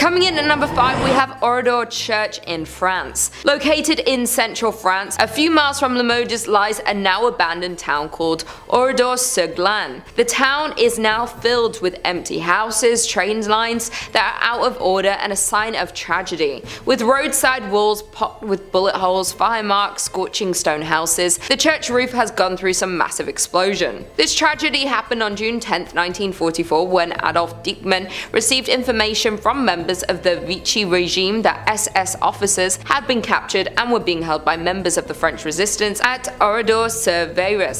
Coming in at number 5, we have Oradour Church in France. Located in central France, a few miles from Limoges lies a now abandoned town called Oradour-sur-Glane. The town is now filled with empty houses, train lines that are out of order and a sign of tragedy. With roadside walls pocked with bullet holes, fire marks, scorching stone houses, the church roof has gone through some massive explosion. This tragedy happened on June 10, 1944, when Adolf Dieckmann received information from members of the Vichy regime that SS officers had been captured and were being held by members of the French resistance at Oradour-sur-Glane.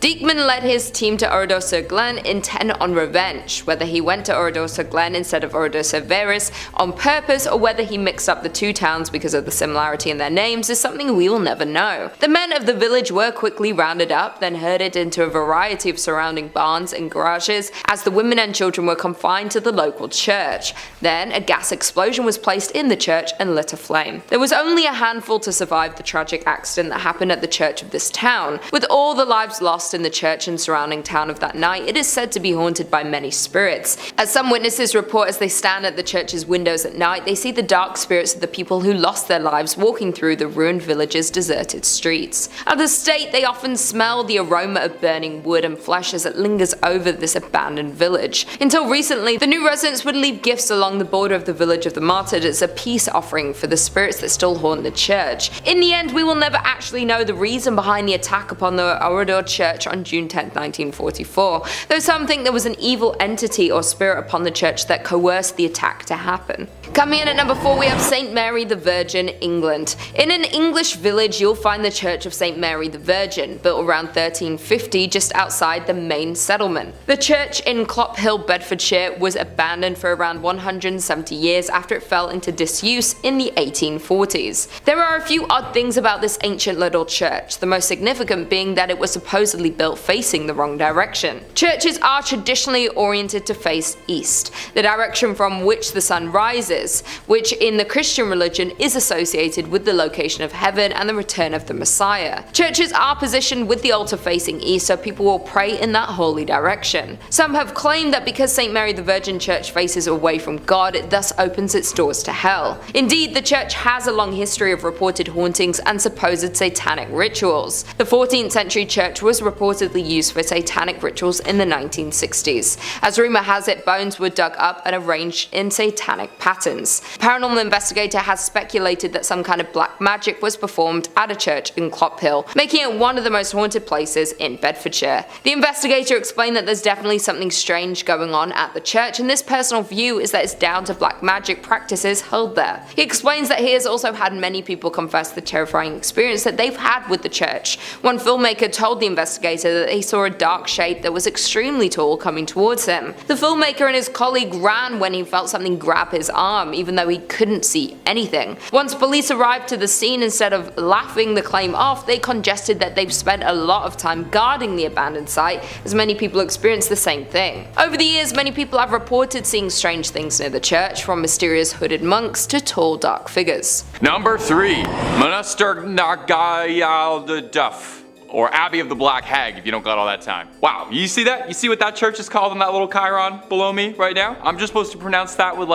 Dieckmann led his team to Oradour-sur-Glane intent on revenge. Whether he went to Oradour-sur-Glane instead of Oradour-sur-Glane on purpose or whether he mixed up the two towns because of the similarity in their names is something we will never know. The men of the village were quickly rounded up, then herded into a variety of surrounding barns and garages as the women and children were confined to the local church. Then a gas explosion was placed in the church and lit aflame. There was only a handful to survive the tragic accident that happened at the church of this town. With all the lives lost in the church and surrounding town of that night, it is said to be haunted by many spirits. As some witnesses report, as they stand at the church's windows at night, they see the dark spirits of the people who lost their lives walking through the ruined village's deserted streets. Others state they often smell the aroma of burning wood and flesh as it lingers over this abandoned village. Until recently, the new residents would leave gifts along the border of the village of the martyred as a peace offering for the spirits that still haunt the church. In the end, we will never actually know the reason behind the attack upon the Oradour church on June 10, 1944, though some think there was an evil entity or spirit upon the church that coerced the attack to happen. Coming in at number 4, we have St. Mary the Virgin, England. In an English village, you'll find the Church of St. Mary the Virgin, built around 1350 just outside the main settlement. The church in Clophill, Bedfordshire was abandoned for around 170 years after it fell into disuse in the 1840s. There are a few odd things about this ancient little church, the most significant being that it was supposedly built facing the wrong direction. Churches are traditionally oriented to face east, the direction from which the sun rises, which in the Christian religion is associated with the location of heaven and the return of the Messiah. Churches are positioned with the altar facing east so people will pray in that holy direction. Some have claimed that because St. Mary the Virgin Church faces away from God, it thus opens its doors to hell. Indeed, the church has a long history of reported hauntings and supposed satanic rituals. The 14th century church was reportedly used for satanic rituals in the 1960s. As rumor has it, bones were dug up and arranged in satanic patterns. A paranormal investigator has speculated that some kind of black magic was performed at a church in Clophill, making it one of the most haunted places in Bedfordshire. The investigator explained that there's definitely something strange going on at the church, and this personal view is that it's down to black magic practices held there. He explains that he has also had many people confess the terrifying experience that they've had with the church. One filmmaker told the investigator that he saw a dark shape that was extremely tall coming towards him. The filmmaker and his colleague ran when he felt something grab his arm, even though he couldn't see anything. Once police arrived to the scene, instead of laughing the claim off, they congested that they've spent a lot of time guarding the abandoned site, as many people experienced the same thing. Over the years, many people have reported seeing strange things near the church, from mysterious hooded monks to tall dark figures. Number 3. Monaster Nagayal Duff, or Abbey of the Black Hag, if you don't got all that time. Wow, you see that? You see what that church is called on that little chyron below me right now? I'm just supposed to pronounce that with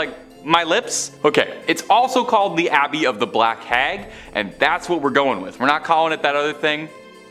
my lips? Okay, it's also called the Abbey of the Black Hag, and that's what we're going with. We're not calling it that other thing.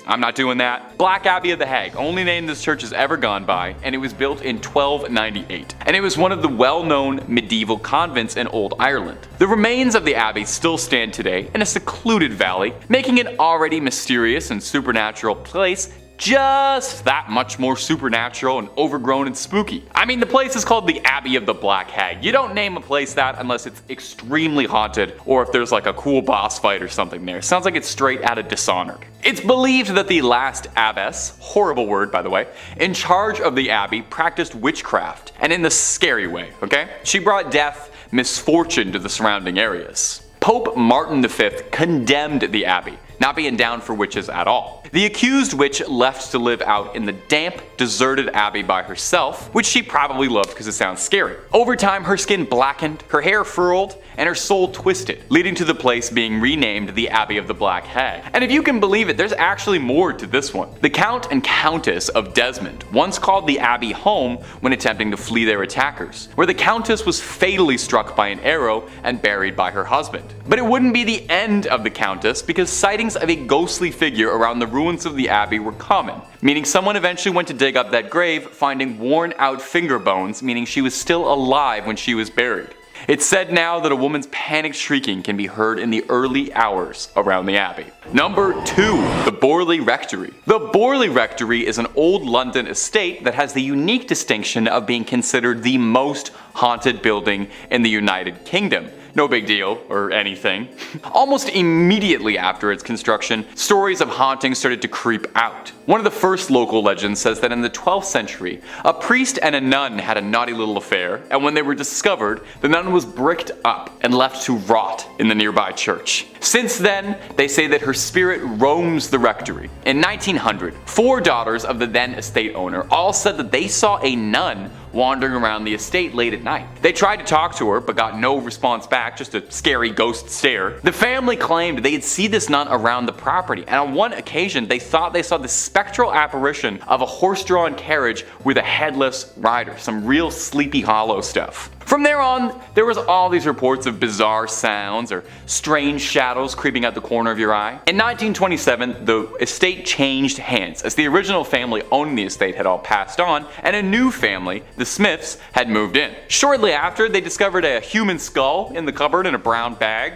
I'm not doing that. Black Abbey of the Hag, only name this church has ever gone by, and it was built in 1298. And it was one of the well-known medieval convents in Old Ireland. The remains of the abbey still stand today in a secluded valley, making it already mysterious and supernatural place just that much more supernatural and overgrown and spooky. I mean, the place is called the Abbey of the Black Hag. You don't name a place that unless it's extremely haunted or if there's like a cool boss fight or something there. Sounds like it's straight out of Dishonored. It's believed that the last abbess, horrible word by the way, in charge of the abbey practiced witchcraft, and in the scary way, okay? She brought death, misfortune to the surrounding areas. Pope Martin V condemned the abbey, not being down for witches at all. The accused witch left to live out in the damp, deserted abbey by herself, which she probably loved because it sounds scary. Over time, her skin blackened, her hair furrowed, and her soul twisted, leading to the place being renamed the Abbey of the Black Hag. And if you can believe it, there's actually more to this one. The Count and Countess of Desmond once called the abbey home when attempting to flee their attackers, where the Countess was fatally struck by an arrow and buried by her husband. But it wouldn't be the end of the Countess, because sightings of a ghostly figure around the ruins of the abbey were common, meaning someone eventually went to dig up that grave, finding worn out finger bones, meaning she was still alive when she was buried. It's said now that a woman's panicked shrieking can be heard in the early hours around the abbey. Number 2. The Borley Rectory. The Borley Rectory is an old London estate that has the unique distinction of being considered the most haunted building in the United Kingdom. No big deal, or anything. Almost immediately after its construction, stories of hauntings started to creep out. One of the first local legends says that in the 12th century, a priest and a nun had a naughty little affair, and when they were discovered, the nun was bricked up and left to rot in the nearby church. Since then, they say that her spirit roams the rectory. In 1900, 4 daughters of the then estate owner all said that they saw a nun wandering around the estate late at night. They tried to talk to her, but got no response back, just a scary ghost stare. The family claimed they'd see this nun around the property, and on one occasion they thought they saw the spectral apparition of a horse-drawn carriage with a headless rider, some real Sleepy Hollow stuff. From there on, there was all these reports of bizarre sounds or strange shadows creeping out the corner of your eye. In 1927, the estate changed hands, as the original family owning the estate had all passed on, and a new family, the Smiths, had moved in. Shortly after, they discovered a human skull in the cupboard in a brown bag,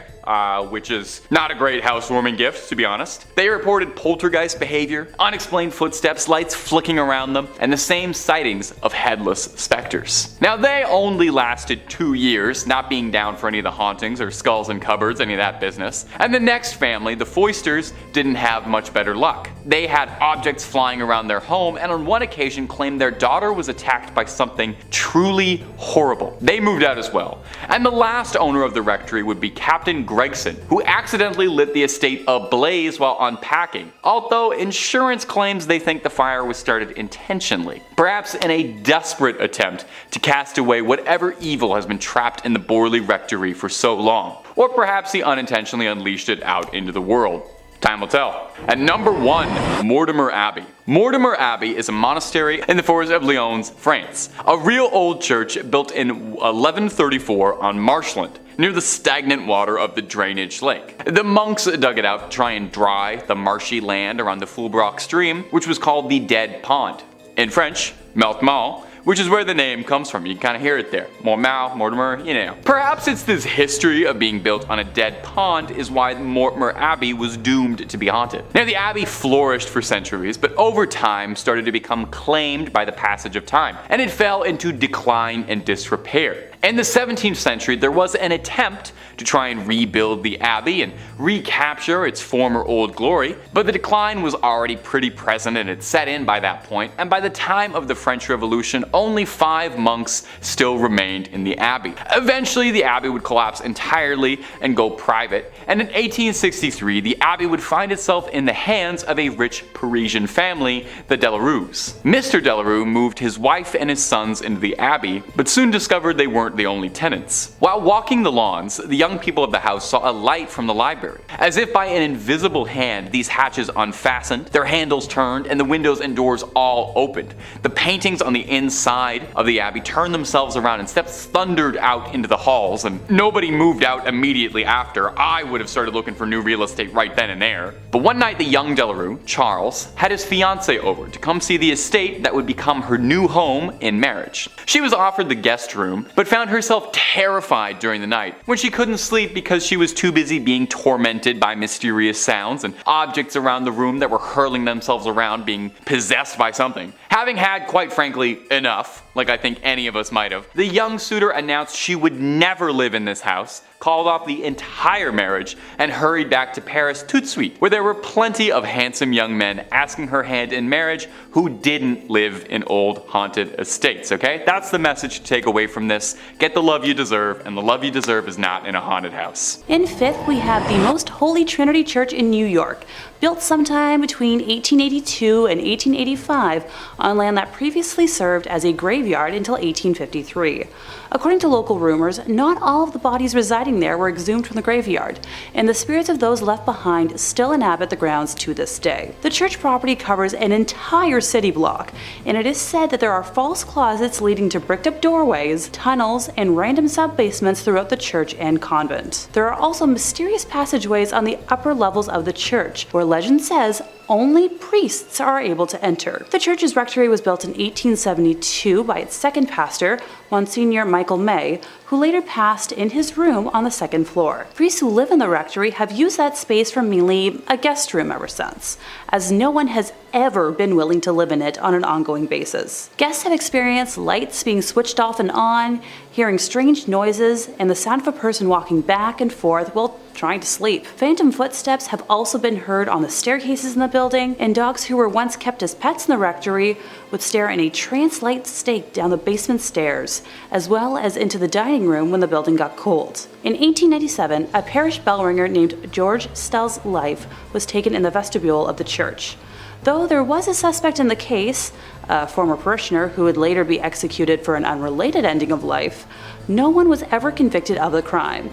which is not a great housewarming gift, to be honest. They reported poltergeist behavior, unexplained footsteps, lights flicking around them, and the same sightings of headless specters. Now, they only lasted 2 years, not being down for any of the hauntings or skulls in cupboards, any of that business. And the next family, the Foysters, didn't have much better luck. They had objects flying around their home, and on one occasion claimed their daughter was attacked by something truly horrible. They moved out as well. And the last owner of the rectory would be Captain Gregson, who accidentally lit the estate ablaze while unpacking, although insurance claims they think the fire was started intentionally, perhaps in a desperate attempt to cast away whatever evil has been trapped in the Borley Rectory for so long, or perhaps he unintentionally unleashed it out into the world. Time will tell. At number 1, Mortemer Abbey. Mortemer Abbey is a monastery in the forest of Lyons, France. A real old church built in 1134 on marshland, near the stagnant water of the drainage lake. The monks dug it out to try and dry the marshy land around the Fulbrock stream, which was called the Dead Pond. In French, Meltmal, which is where the name comes from. You can kind of hear it there. Mortemer, you know. Perhaps it's this history of being built on a dead pond is why Mortemer Abbey was doomed to be haunted. Now, the abbey flourished for centuries, but over time started to become claimed by the passage of time, and it fell into decline and disrepair. In the 17th century, there was an attempt to try and rebuild the abbey and recapture its former old glory, but the decline was already pretty present and had set in by that point, and by the time of the French Revolution, only 5 monks still remained in the abbey. Eventually, the abbey would collapse entirely and go private, and in 1863, the abbey would find itself in the hands of a rich Parisian family, the Delarues. Mr. Delarue moved his wife and his sons into the abbey, but soon discovered they weren't the only tenants. While walking the lawns, the young people of the house saw a light from the library. As if by an invisible hand, these hatches unfastened, their handles turned, and the windows and doors all opened. The paintings on the inside of the abbey turned themselves around and steps thundered out into the halls, and nobody moved out immediately after. I would have started looking for new real estate right then and there. But one night, the young Delarue, Charles, had his fiancée over to come see the estate that would become her new home in marriage. She was offered the guest room, but found herself terrified during the night when she couldn't sleep because she was too busy being tormented by mysterious sounds and objects around the room that were hurling themselves around, being possessed by something. Having had, quite frankly, enough, like I think any of us might have, the young suitor announced she would never live in this house, called off the entire marriage, and hurried back to Paris tout de suite, where there were plenty of handsome young men asking her hand in marriage who didn't live in old haunted estates, okay? That's the message to take away from this. get the love you deserve, and the love you deserve is not in a haunted house. In 5th, we have the Most Holy Trinity Church in New York, built sometime between 1882 and 1885 on land that previously served as a graveyard until 1853. According to local rumors, not all of the bodies residing there were exhumed from the graveyard, and the spirits of those left behind still inhabit the grounds to this day. The church property covers an entire city block, and it is said that there are false closets leading to bricked-up doorways, tunnels, and random sub-basements throughout the church and convent. There are also mysterious passageways on the upper levels of the church, where legend says only priests are able to enter. The church's rectory was built in 1872 by its second pastor, Monsignor Michael May, who later passed in his room on the second floor. Priests who live in the rectory have used that space for mainly a guest room ever since, as no one has ever been willing to live in it on an ongoing basis. Guests have experienced lights being switched off and on, hearing strange noises, and the sound of a person walking back and forth while trying to sleep. Phantom footsteps have also been heard on the staircases in the building, and dogs who were once kept as pets in the rectory would stare in a trance-like state down the basement stairs, as well as into the dining room when the building got cold. In 1897, a parish bell ringer named George Stell's life was taken in the vestibule of the church. Though there was a suspect in the case, a former parishioner who would later be executed for an unrelated ending of life, no one was ever convicted of the crime.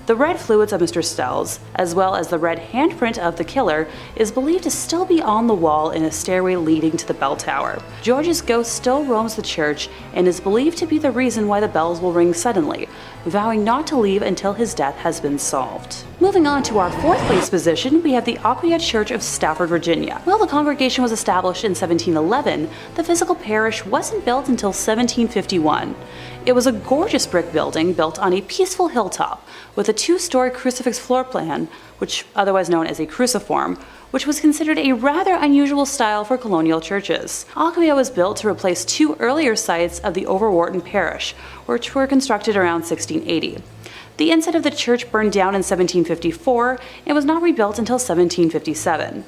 The red fluids of Mr. Stell's, as well as the red handprint of the killer, is believed to still be on the wall in a stairway leading to the bell tower. George's ghost still roams the church and is believed to be the reason why the bells will ring suddenly, vowing not to leave until his death has been solved. Moving on to our 4th place position, we have the Aquia Church of Stafford, Virginia. While the congregation was established in 1711, the physical parish wasn't built until 1751. It was a gorgeous brick building built on a peaceful hilltop with a 2-story crucifix floor plan, which otherwise known as a cruciform, which was considered a rather unusual style for colonial churches. Aquia was built to replace 2 earlier sites of the Overwharton parish, which were constructed around 1680. The inside of the church burned down in 1754 and was not rebuilt until 1757.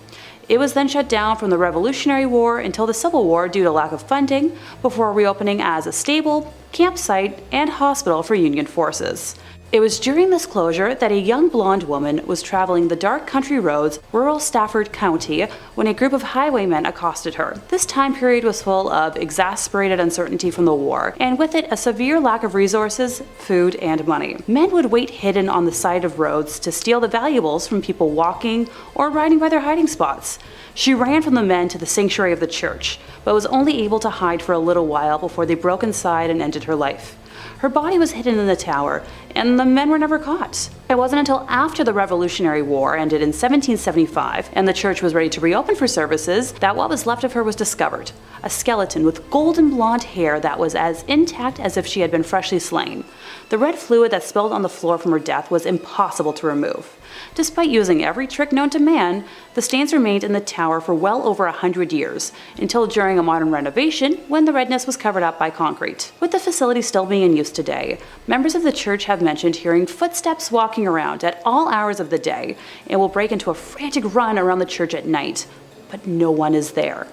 It was then shut down from the Revolutionary War until the Civil War due to lack of funding, before reopening as a stable, campsite, and hospital for Union forces. It was during this closure that a young blonde woman was traveling the dark country roads, rural Stafford County, when a group of highwaymen accosted her. This time period was full of exasperated uncertainty from the war, and with it a severe lack of resources, food, and money. Men would wait hidden on the side of roads to steal the valuables from people walking or riding by their hiding spots. She ran from the men to the sanctuary of the church, but was only able to hide for a little while before they broke inside and ended her life. Her body was hidden in the tower, and the men were never caught. It wasn't until after the Revolutionary War ended in 1775 and the church was ready to reopen for services that what was left of her was discovered. A skeleton with golden blonde hair that was as intact as if she had been freshly slain. The red fluid that spilled on the floor from her death was impossible to remove. Despite using every trick known to man, the stains remained in the tower for well over 100 years, until during a modern renovation when the redness was covered up by concrete. With the facility still being in use today, members of the church have mentioned hearing footsteps walking around at all hours of the day and will break into a frantic run around the church at night, but no one is there.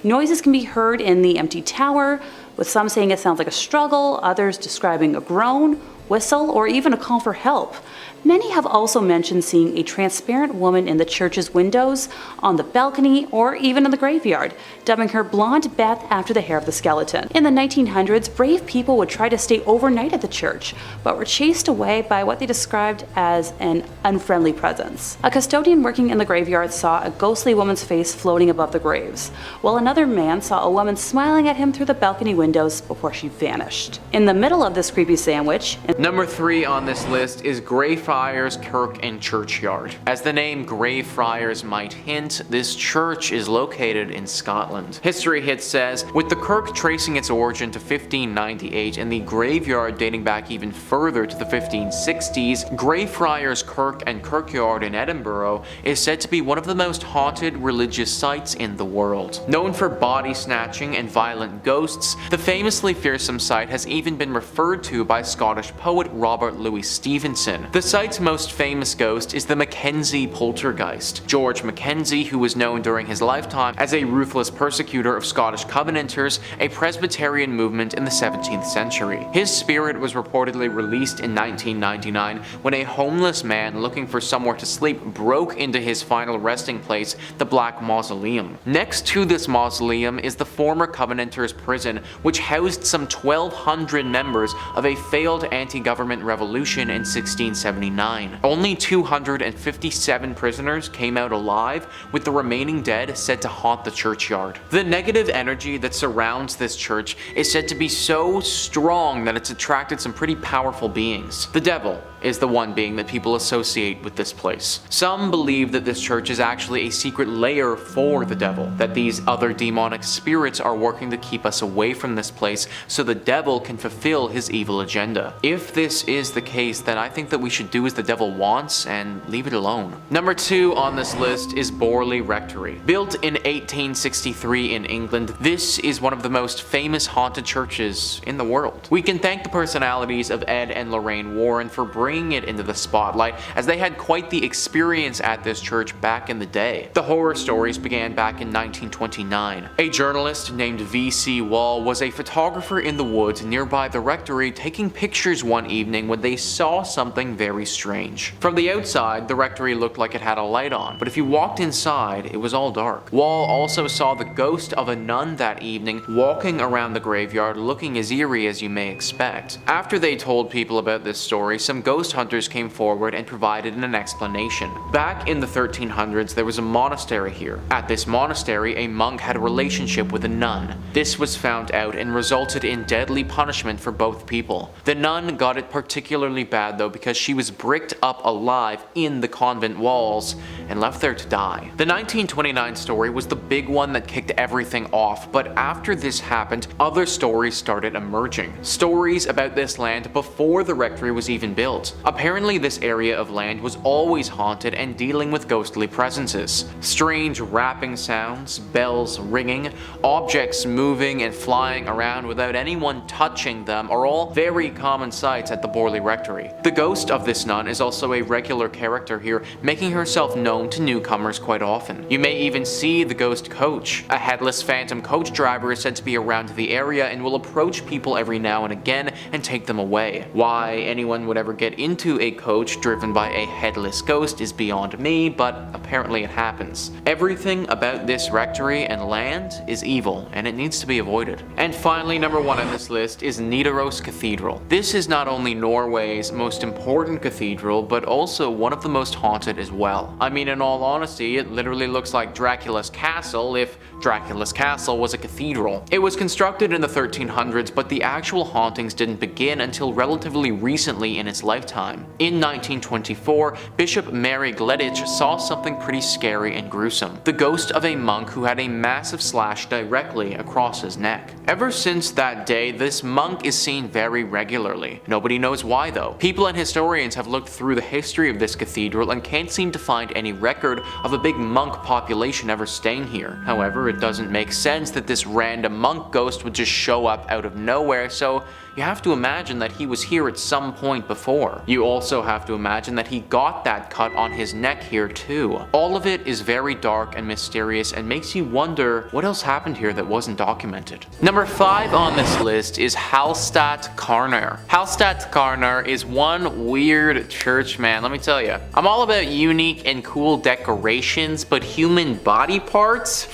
Noises can be heard in the empty tower, with some saying it sounds like a struggle, others describing a groan, whistle, or even a call for help. Many have also mentioned seeing a transparent woman in the church's windows, on the balcony, or even in the graveyard, dubbing her Blonde Beth after the hair of the skeleton. In the 1900s, brave people would try to stay overnight at the church, but were chased away by what they described as an unfriendly presence. A custodian working in the graveyard saw a ghostly woman's face floating above the graves, while another man saw a woman smiling at him through the balcony windows before she vanished. In the middle of this creepy sandwich, Number 3 on this list is Greyfriars Kirk and Churchyard. As the name Greyfriars might hint, this church is located in Scotland. History Hit says, with the kirk tracing its origin to 1598 and the graveyard dating back even further to the 1560s, Greyfriars Kirk and Kirkyard in Edinburgh is said to be one of the most haunted religious sites in the world. Known for body snatching and violent ghosts, the famously fearsome site has even been referred to by Scottish poets poet Robert Louis Stevenson. The site's most famous ghost is the Mackenzie poltergeist. George Mackenzie, who was known during his lifetime as a ruthless persecutor of Scottish Covenanters, a Presbyterian movement in the 17th century. His spirit was reportedly released in 1999 when a homeless man looking for somewhere to sleep broke into his final resting place, the Black Mausoleum. Next to this mausoleum is the former Covenanters prison, which housed some 1,200 members of a failed anti-government revolution in 1679. Only 257 prisoners came out alive, with the remaining dead said to haunt the churchyard. The negative energy that surrounds this church is said to be so strong that it's attracted some pretty powerful beings. The devil is the one being that people associate with this place. Some believe that this church is actually a secret lair for the devil, that these other demonic spirits are working to keep us away from this place so the devil can fulfill his evil agenda. If this is the case, then I think that we should do as the devil wants and leave it alone. Number 2 on this list is Borley Rectory. Built in 1863 in England, this is one of the most famous haunted churches in the world. We can thank the personalities of Ed and Lorraine Warren for bringing it into the spotlight, as they had quite the experience at this church back in the day. The horror stories began back in 1929. A journalist named V.C. Wall was a photographer in the woods nearby the rectory taking pictures one evening when they saw something very strange. From the outside, the rectory looked like it had a light on, but if you walked inside, it was all dark. Wall also saw the ghost of a nun that evening walking around the graveyard looking as eerie as you may expect. After they told people about this story, some ghost hunters came forward and provided an explanation. Back in the 1300s, there was a monastery here. At this monastery, a monk had a relationship with a nun. This was found out and resulted in deadly punishment for both people. The nun got it particularly bad though, because she was bricked up alive in the convent walls and left there to die. The 1929 story was the big one that kicked everything off, but after this happened, other stories started emerging. Stories about this land before the rectory was even built. Apparently this area of land was always haunted and dealing with ghostly presences. Strange rapping sounds, bells ringing, objects moving and flying around without anyone touching them are all very common sights at the Borley Rectory. The ghost of this nun is also a regular character here, making herself known to newcomers quite often. You may even see the ghost coach. A headless phantom coach driver is said to be around the area and will approach people every now and again and take them away. Why anyone would ever get into a coach driven by a headless ghost is beyond me, but apparently it happens. Everything about this rectory and land is evil, and it needs to be avoided. And finally, number 1 on this list is Nidaros Cathedral. This is not only Norway's most important cathedral, but also one of the most haunted as well. I mean, in all honesty, it literally looks like Dracula's castle if Dracula's castle was a cathedral. It was constructed in the 1300s, but the actual hauntings didn't begin until relatively recently in its lifetime. In 1924, Bishop Mary Gleditch saw something pretty scary and gruesome. The ghost of a monk who had a massive slash directly across his neck. Ever since that day, this monk is seen very regularly. Nobody knows why though. People and historians have looked through the history of this cathedral and can't seem to find any record of a big monk population ever staying here. However, it doesn't make sense that this random monk ghost would just show up out of nowhere, so you have to imagine that he was here at some point before. You also have to imagine that he got that cut on his neck here too. All of it is very dark and mysterious and makes you wonder what else happened here that wasn't documented. Number 5 on this list is Hallstatt Karnar. Hallstatt Karnar is one weird church, man, let me tell you. I'm all about unique and cool decorations, but human body parts?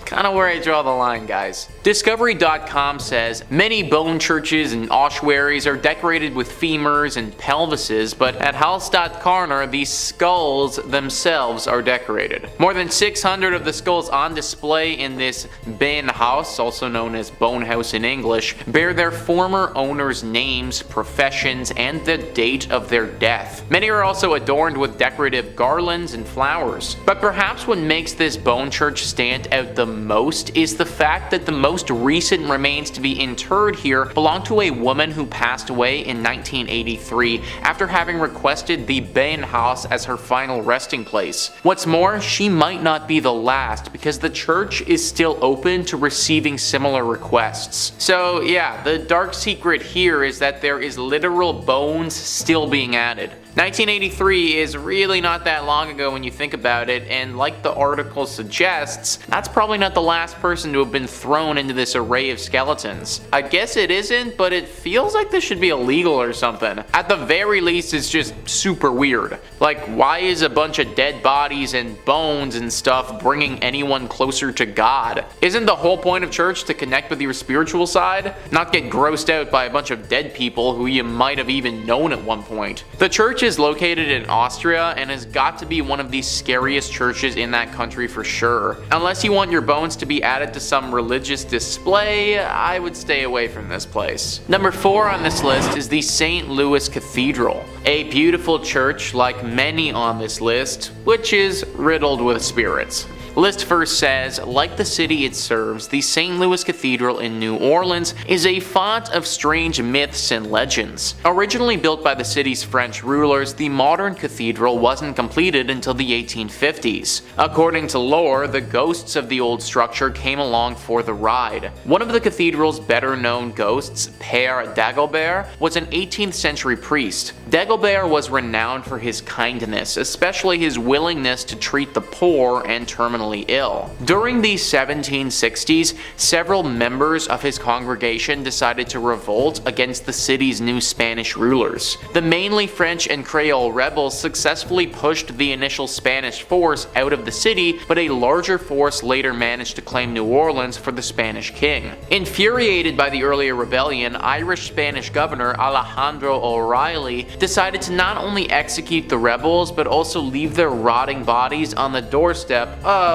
Kind of where I draw the line, guys. Discovery.com says, many bone churches and ossuaries are decorated with femurs and pelvises, but at Hallstatt Karnar, these skulls themselves are decorated. More than 600 of the skulls on display in this Ben house, also known as Bone House in English, bear their former owners' names, professions, and the date of their death. Many are also adorned with decorative garlands and flowers. But perhaps what makes this bone church stand out the most is the fact that the most recent remains to be interred here belong to a woman who passed away in 1983 after having requested the Beenhaus as her final resting place. What's more, she might not be the last because the church is still open to receiving similar requests. So yeah, the dark secret here is that there is literal bones still being added. 1983 is really not that long ago when you think about it, and like the article suggests, that's probably not the last person to have been thrown into this array of skeletons. I guess it isn't, but it feels like this should be illegal or something. At the very least, it's just super weird. Like, why is a bunch of dead bodies and bones and stuff bringing anyone closer to God? Isn't the whole point of church to connect with your spiritual side? Not get grossed out by a bunch of dead people who you might have even known at one point. The church is located in Austria and has got to be one of the scariest churches in that country for sure. Unless you want your bones to be added to some religious display, I would stay away from this place. Number 4 on this list is the St. Louis Cathedral, a beautiful church like many on this list, which is riddled with spirits. List first says, like the city it serves, the St. Louis Cathedral in New Orleans is a font of strange myths and legends. Originally built by the city's French rulers, the modern cathedral wasn't completed until the 1850s. According to lore, the ghosts of the old structure came along for the ride. One of the cathedral's better known ghosts, Père Dagobert, was an 18th century priest. Dagobert was renowned for his kindness, especially his willingness to treat the poor and terminally ill. During the 1760s, several members of his congregation decided to revolt against the city's new Spanish rulers. The mainly French and Creole rebels successfully pushed the initial Spanish force out of the city, but a larger force later managed to claim New Orleans for the Spanish king. Infuriated by the earlier rebellion, Irish-Spanish governor Alejandro O'Reilly decided to not only execute the rebels, but also leave their rotting bodies on the doorstep of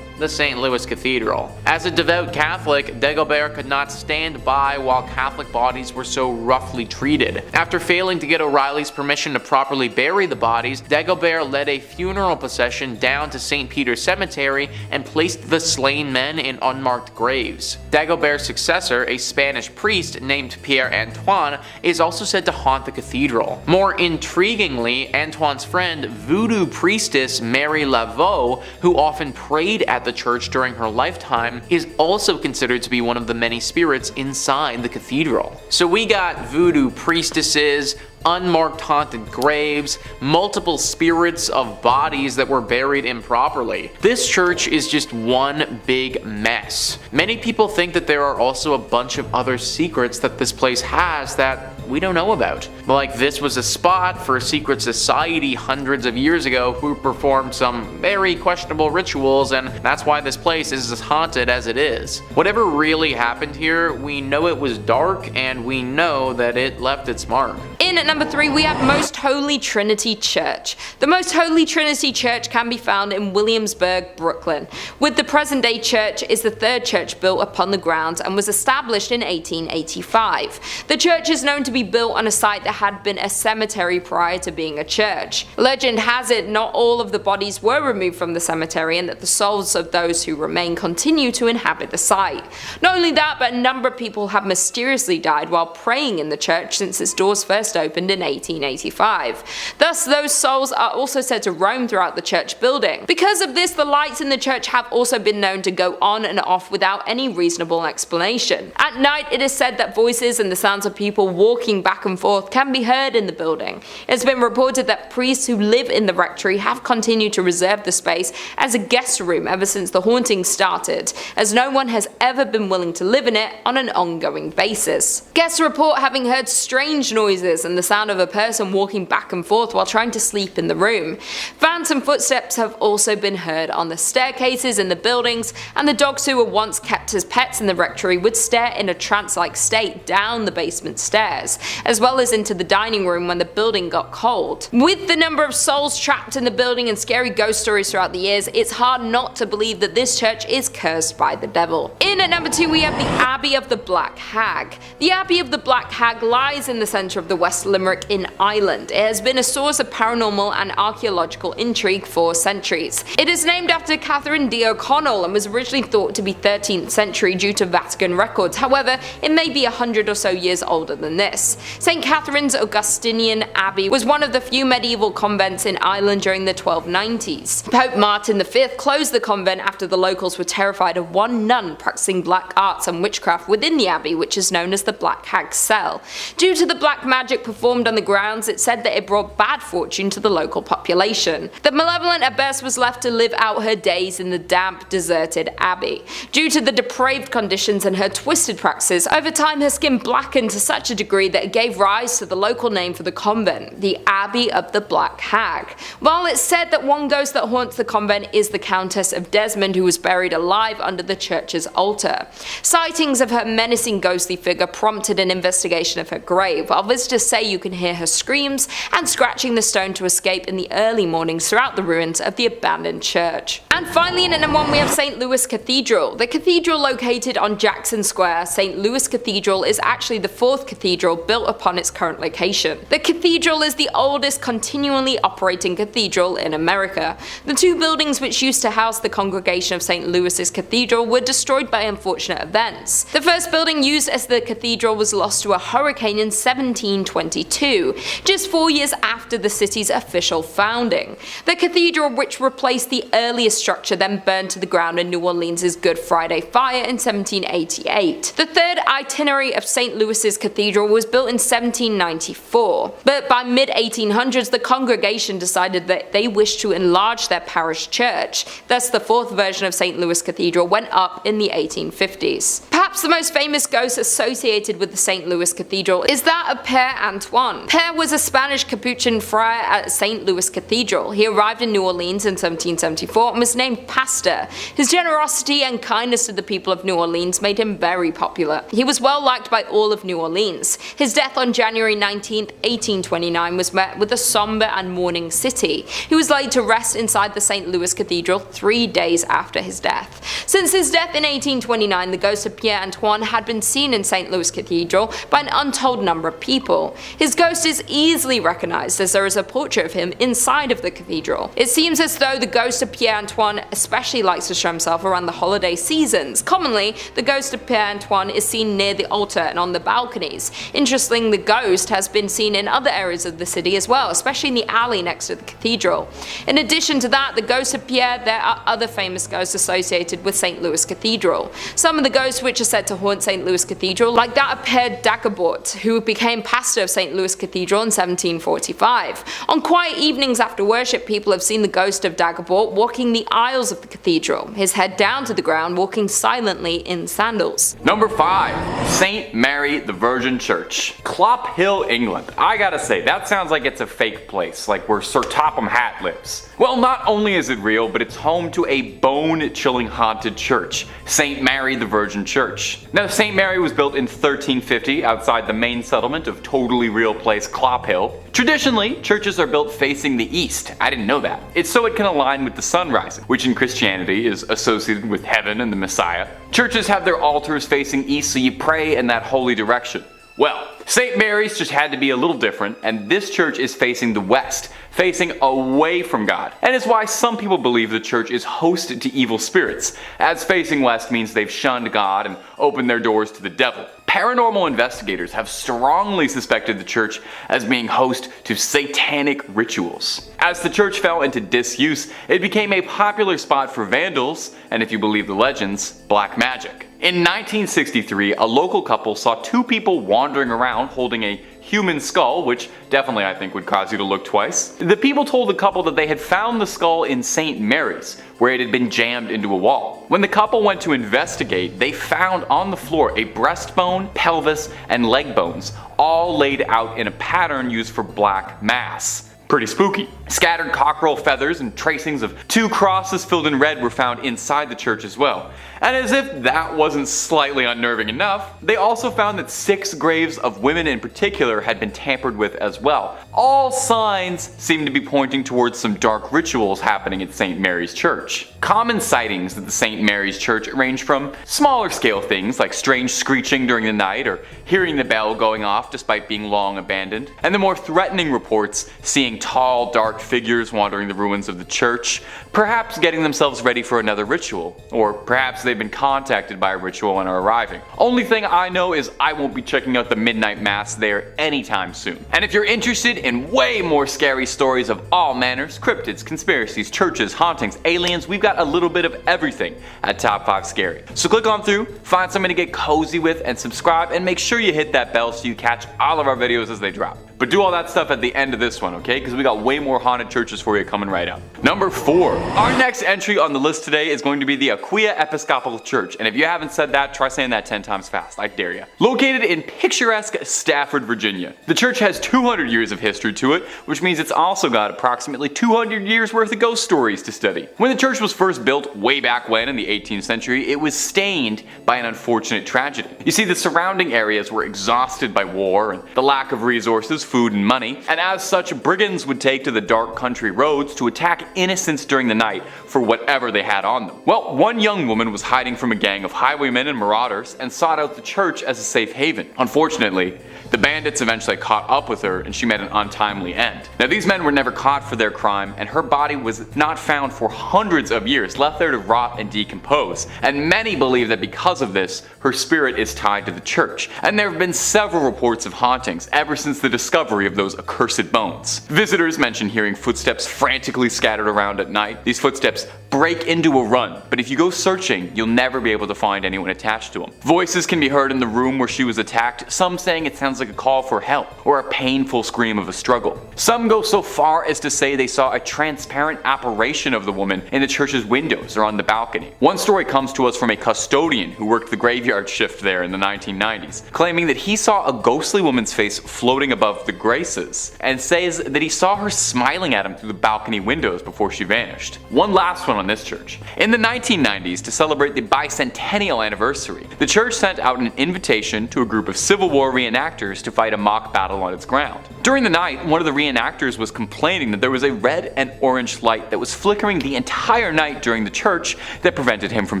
the St. Louis Cathedral. As a devout Catholic, Dagobert could not stand by while Catholic bodies were so roughly treated. After failing to get O'Reilly's permission to properly bury the bodies, Dagobert led a funeral procession down to St. Peter's Cemetery and placed the slain men in unmarked graves. Dagobert's successor, a Spanish priest named Pierre Antoine, is also said to haunt the cathedral. More intriguingly, Antoine's friend, voodoo priestess Mary Laveau, who often prayed at the church during her lifetime, is also considered to be one of the many spirits inside the cathedral. So we got voodoo priestesses, unmarked haunted graves, multiple spirits of bodies that were buried improperly. This church is just one big mess. Many people think that there are also a bunch of other secrets that this place has that we don't know about. Like this was a spot for a secret society hundreds of years ago who performed some very questionable rituals, and that's why this place is as haunted as it is. Whatever really happened here, we know it was dark and we know that it left its mark. In at number 3, we have Most Holy Trinity Church. The Most Holy Trinity Church can be found in Williamsburg, Brooklyn. With the present day church is the third church built upon the grounds and was established in 1885. The church is known to be built on a site that had been a cemetery prior to being a church. Legend has it not all of the bodies were removed from the cemetery and that the souls of those who remain continue to inhabit the site. Not only that, but a number of people have mysteriously died while praying in the church since its doors first opened in 1885. Thus, those souls are also said to roam throughout the church building. Because of this, the lights in the church have also been known to go on and off without any reasonable explanation. At night, it is said that voices and the sounds of people walking back and forth can be heard in the building. It's been reported that priests who live in the rectory have continued to reserve the space as a guest room ever since the haunting started, as no one has ever been willing to live in it on an ongoing basis. Guests report having heard strange noises and the sound of a person walking back and forth while trying to sleep in the room. Phantom footsteps have also been heard on the staircases in the buildings, and the dogs who were once kept as pets in the rectory would stare in a trance-like state down the basement stairs, as well as into the dining room when the building got cold. With the number of souls trapped in the building and scary ghost stories throughout the years, it's hard not to believe that this church is cursed by the devil. In at number 2, we have the Abbey of the Black Hag. The Abbey of the Black Hag lies in the center of the West House, Limerick in Ireland. It has been a source of paranormal and archaeological intrigue for centuries. It is named after Catherine D. O'Connell and was originally thought to be 13th century due to Vatican records. However, it may be 100 or so years older than this. St. Catherine's Augustinian Abbey was one of the few medieval convents in Ireland during the 1290s. Pope Martin V closed the convent after the locals were terrified of one nun practicing black arts and witchcraft within the abbey, which is known as the Black Hag cell. Due to the black magic performed on the grounds, it said that it brought bad fortune to the local population. The malevolent abbess was left to live out her days in the damp, deserted abbey. Due to the depraved conditions and her twisted practices, over time her skin blackened to such a degree that it gave rise to the local name for the convent, the Abbey of the Black Hag. While it's said that one ghost that haunts the convent is the Countess of Desmond, who was buried alive under the church's altar. Sightings of her menacing ghostly figure prompted an investigation of her grave, while visitors say you can hear her screams and scratching the stone to escape in the early mornings throughout the ruins of the abandoned church. And finally, in at number 1 we have St. Louis Cathedral. The cathedral located on Jackson Square, St. Louis Cathedral is actually the 4th cathedral built upon its current location. The cathedral is the oldest continually operating cathedral in America. The 2 buildings which used to house the congregation of St. Louis's cathedral were destroyed by unfortunate events. The first building used as the cathedral was lost to a hurricane in 1722, just 4 years after the city's official founding. The cathedral, which replaced the earliest structure, then burned to the ground in New Orleans' Good Friday fire in 1788. The third itinerary of St. Louis's cathedral was built in 1794, but by mid-1800s the congregation decided that they wished to enlarge their parish church. Thus the 4th version of St. Louis Cathedral went up in the 1850s. Perhaps the most famous ghost associated with the St. Louis Cathedral is that of Père Antoine. Père was a Spanish Capuchin friar at St. Louis Cathedral. He arrived in New Orleans in 1774 and was named pastor. His generosity and kindness to the people of New Orleans made him very popular. He was well liked by all of New Orleans. His death on January 19, 1829 was met with a somber and mourning city. He was laid to rest inside the St. Louis Cathedral 3 days after his death. Since his death in 1829, the ghost of Père Antoine had been seen in St. Louis Cathedral by an untold number of people. His ghost is easily recognized as there is a portrait of him inside of the cathedral. It seems as though the ghost of Père Antoine especially likes to show himself around the holiday seasons. Commonly, the ghost of Père Antoine is seen near the altar and on the balconies. Interestingly, the ghost has been seen in other areas of the city as well, especially in the alley next to the cathedral. In addition to that, the ghost of Pierre, there are other famous ghosts associated with St. Louis Cathedral. Some of the ghosts which are said to haunt St. Louis Cathedral, like that of Père Dagobert, who became pastor of St. Louis Cathedral in 1745. On quiet evenings after worship, people have seen the ghost of Dagobert walking the aisles of the cathedral, his head down to the ground, walking silently in sandals. Number 5. St. Mary the Virgin Church. Clop Hill, England. I gotta say, that sounds like it's a fake place, like where Sir Topham Hatt lives. Well, not only is it real, but it's home to a bone-chilling haunted church, St. Mary the Virgin Church. Now, St. Mary was built in 1350 outside the main settlement of totally real place Clop Hill. Traditionally, churches are built facing the east. I didn't know that. It's so it can align with the sun rising, which in Christianity is associated with heaven and the Messiah. Churches have their altars facing east so you pray in that holy direction. Well, St. Mary's just had to be a little different, and this church is facing the west, facing away from God. And it's why some people believe the church is hosted to evil spirits, as facing west means they've shunned God and opened their doors to the devil. Paranormal investigators have strongly suspected the church as being host to satanic rituals. As the church fell into disuse, it became a popular spot for vandals, and if you believe the legends, black magic. In 1963, a local couple saw 2 people wandering around holding a human skull, which definitely I think would cause you to look twice. The people told the couple that they had found the skull in St. Mary's, where it had been jammed into a wall. When the couple went to investigate, they found on the floor a breastbone, pelvis, and leg bones, all laid out in a pattern used for black mass. Pretty spooky. Scattered cockerel feathers and tracings of 2 crosses filled in red were found inside the church as well. And as if that wasn't slightly unnerving enough, they also found that 6 graves of women in particular had been tampered with as well. All signs seem to be pointing towards some dark rituals happening at St. Mary's Church. Common sightings at the St. Mary's Church range from smaller scale things like strange screeching during the night or hearing the bell going off despite being long abandoned, and the more threatening reports seeing tall, dark figures wandering the ruins of the church, perhaps getting themselves ready for another ritual, or perhaps they've been contacted by a ritual and are arriving. Only thing I know is I won't be checking out the midnight mass there anytime soon. And if you're interested in way more scary stories of all manners, cryptids, conspiracies, churches, hauntings, aliens, we've got a little bit of everything at Top 5 Scary. So click on through, find something to get cozy with, and subscribe, and make sure you hit that bell so you catch all of our videos as they drop. But do all that stuff at the end of this one, okay? Because we got way more haunted churches for you coming right up. Number 4. Our next entry on the list today is going to be the Aquia Episcopal Church. And if you haven't said that, try saying that 10 times fast. I dare you. Located in picturesque Stafford, Virginia. The church has 200 years of history to it, which means it's also got approximately 200 years worth of ghost stories to study. When the church was first built way back when in the 18th century, it was stained by an unfortunate tragedy. You see, the surrounding areas were exhausted by war and the lack of resources, food, and money, and as such, brigands would take to the dark country roads to attack innocents during the night for whatever they had on them. Well, one young woman was hiding from a gang of highwaymen and marauders and sought out the church as a safe haven. Unfortunately, the bandits eventually caught up with her and she met an untimely end. Now, these men were never caught for their crime, and her body was not found for hundreds of years, left there to rot and decompose. And many believe that because of this, her spirit is tied to the church. And there have been several reports of hauntings ever since the discovery of those accursed bones. Visitors mention hearing footsteps frantically scattered around at night. These footsteps break into a run, but if you go searching, you'll never be able to find anyone attached to them. Voices can be heard in the room where she was attacked, some saying it sounds like a call for help or a painful scream of a struggle. Some go so far as to say they saw a transparent apparition of the woman in the church's windows or on the balcony. One story comes to us from a custodian who worked the graveyard shift there in the 1990s, claiming that he saw a ghostly woman's face floating above the graces, and says that he saw her smiling at him through the balcony windows before she vanished. One last one on this church. In the 1990s, to celebrate the bicentennial anniversary, the church sent out an invitation to a group of Civil War reenactors to fight a mock battle on its ground. During the night, one of the reenactors was complaining that there was a red and orange light that was flickering the entire night during the church that prevented him from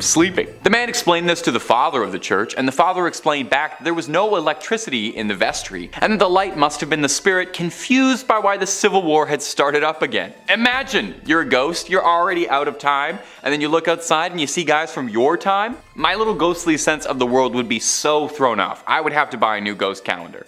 sleeping. The man explained this to the father of the church, and the father explained back that there was no electricity in the vestry, and that the light must have been the spirit confused by why the Civil War had started up again. Imagine, you're a ghost, you're already out of time, and then you look outside and you see guys from your time? My little ghostly sense of the world would be so thrown off. I would have to buy a new ghost calendar.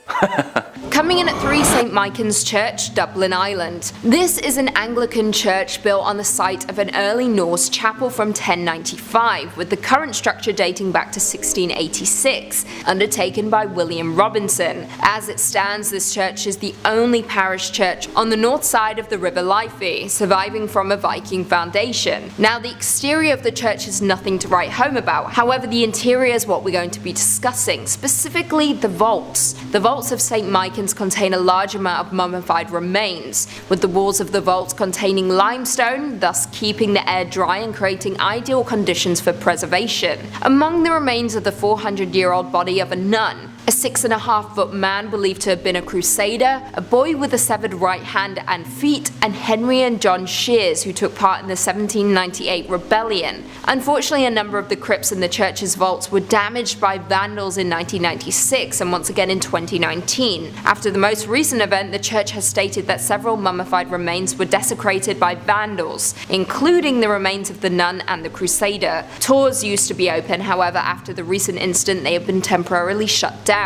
Coming in at 3, St. Michan's Church, Dublin, Ireland. This is an Anglican church built on the site of an early Norse chapel from 1095, with the current structure dating back to 1686, undertaken by William Robinson. As it stands, this church is the only parish church on the north side of the River Liffey, surviving from a Viking foundation. Now, the exterior of the church is nothing to write home about, however the interior is what we're going to be discussing, specifically the vaults. The vaults of St. Michan's contain a large amount of mummified remains, with the walls of the vaults containing limestone, thus keeping the air dry and creating ideal conditions for preservation. Among the remains of the 400-year-old body of a nun, a 6.5-foot man believed to have been a crusader, a boy with a severed right hand and feet, and Henry and John Shears, who took part in the 1798 rebellion. Unfortunately, a number of the crypts in the church's vaults were damaged by vandals in 1996 and once again in 2019. After the most recent event, the church has stated that several mummified remains were desecrated by vandals, including the remains of the nun and the crusader. Tours used to be open, however, after the recent incident they have been temporarily shut down.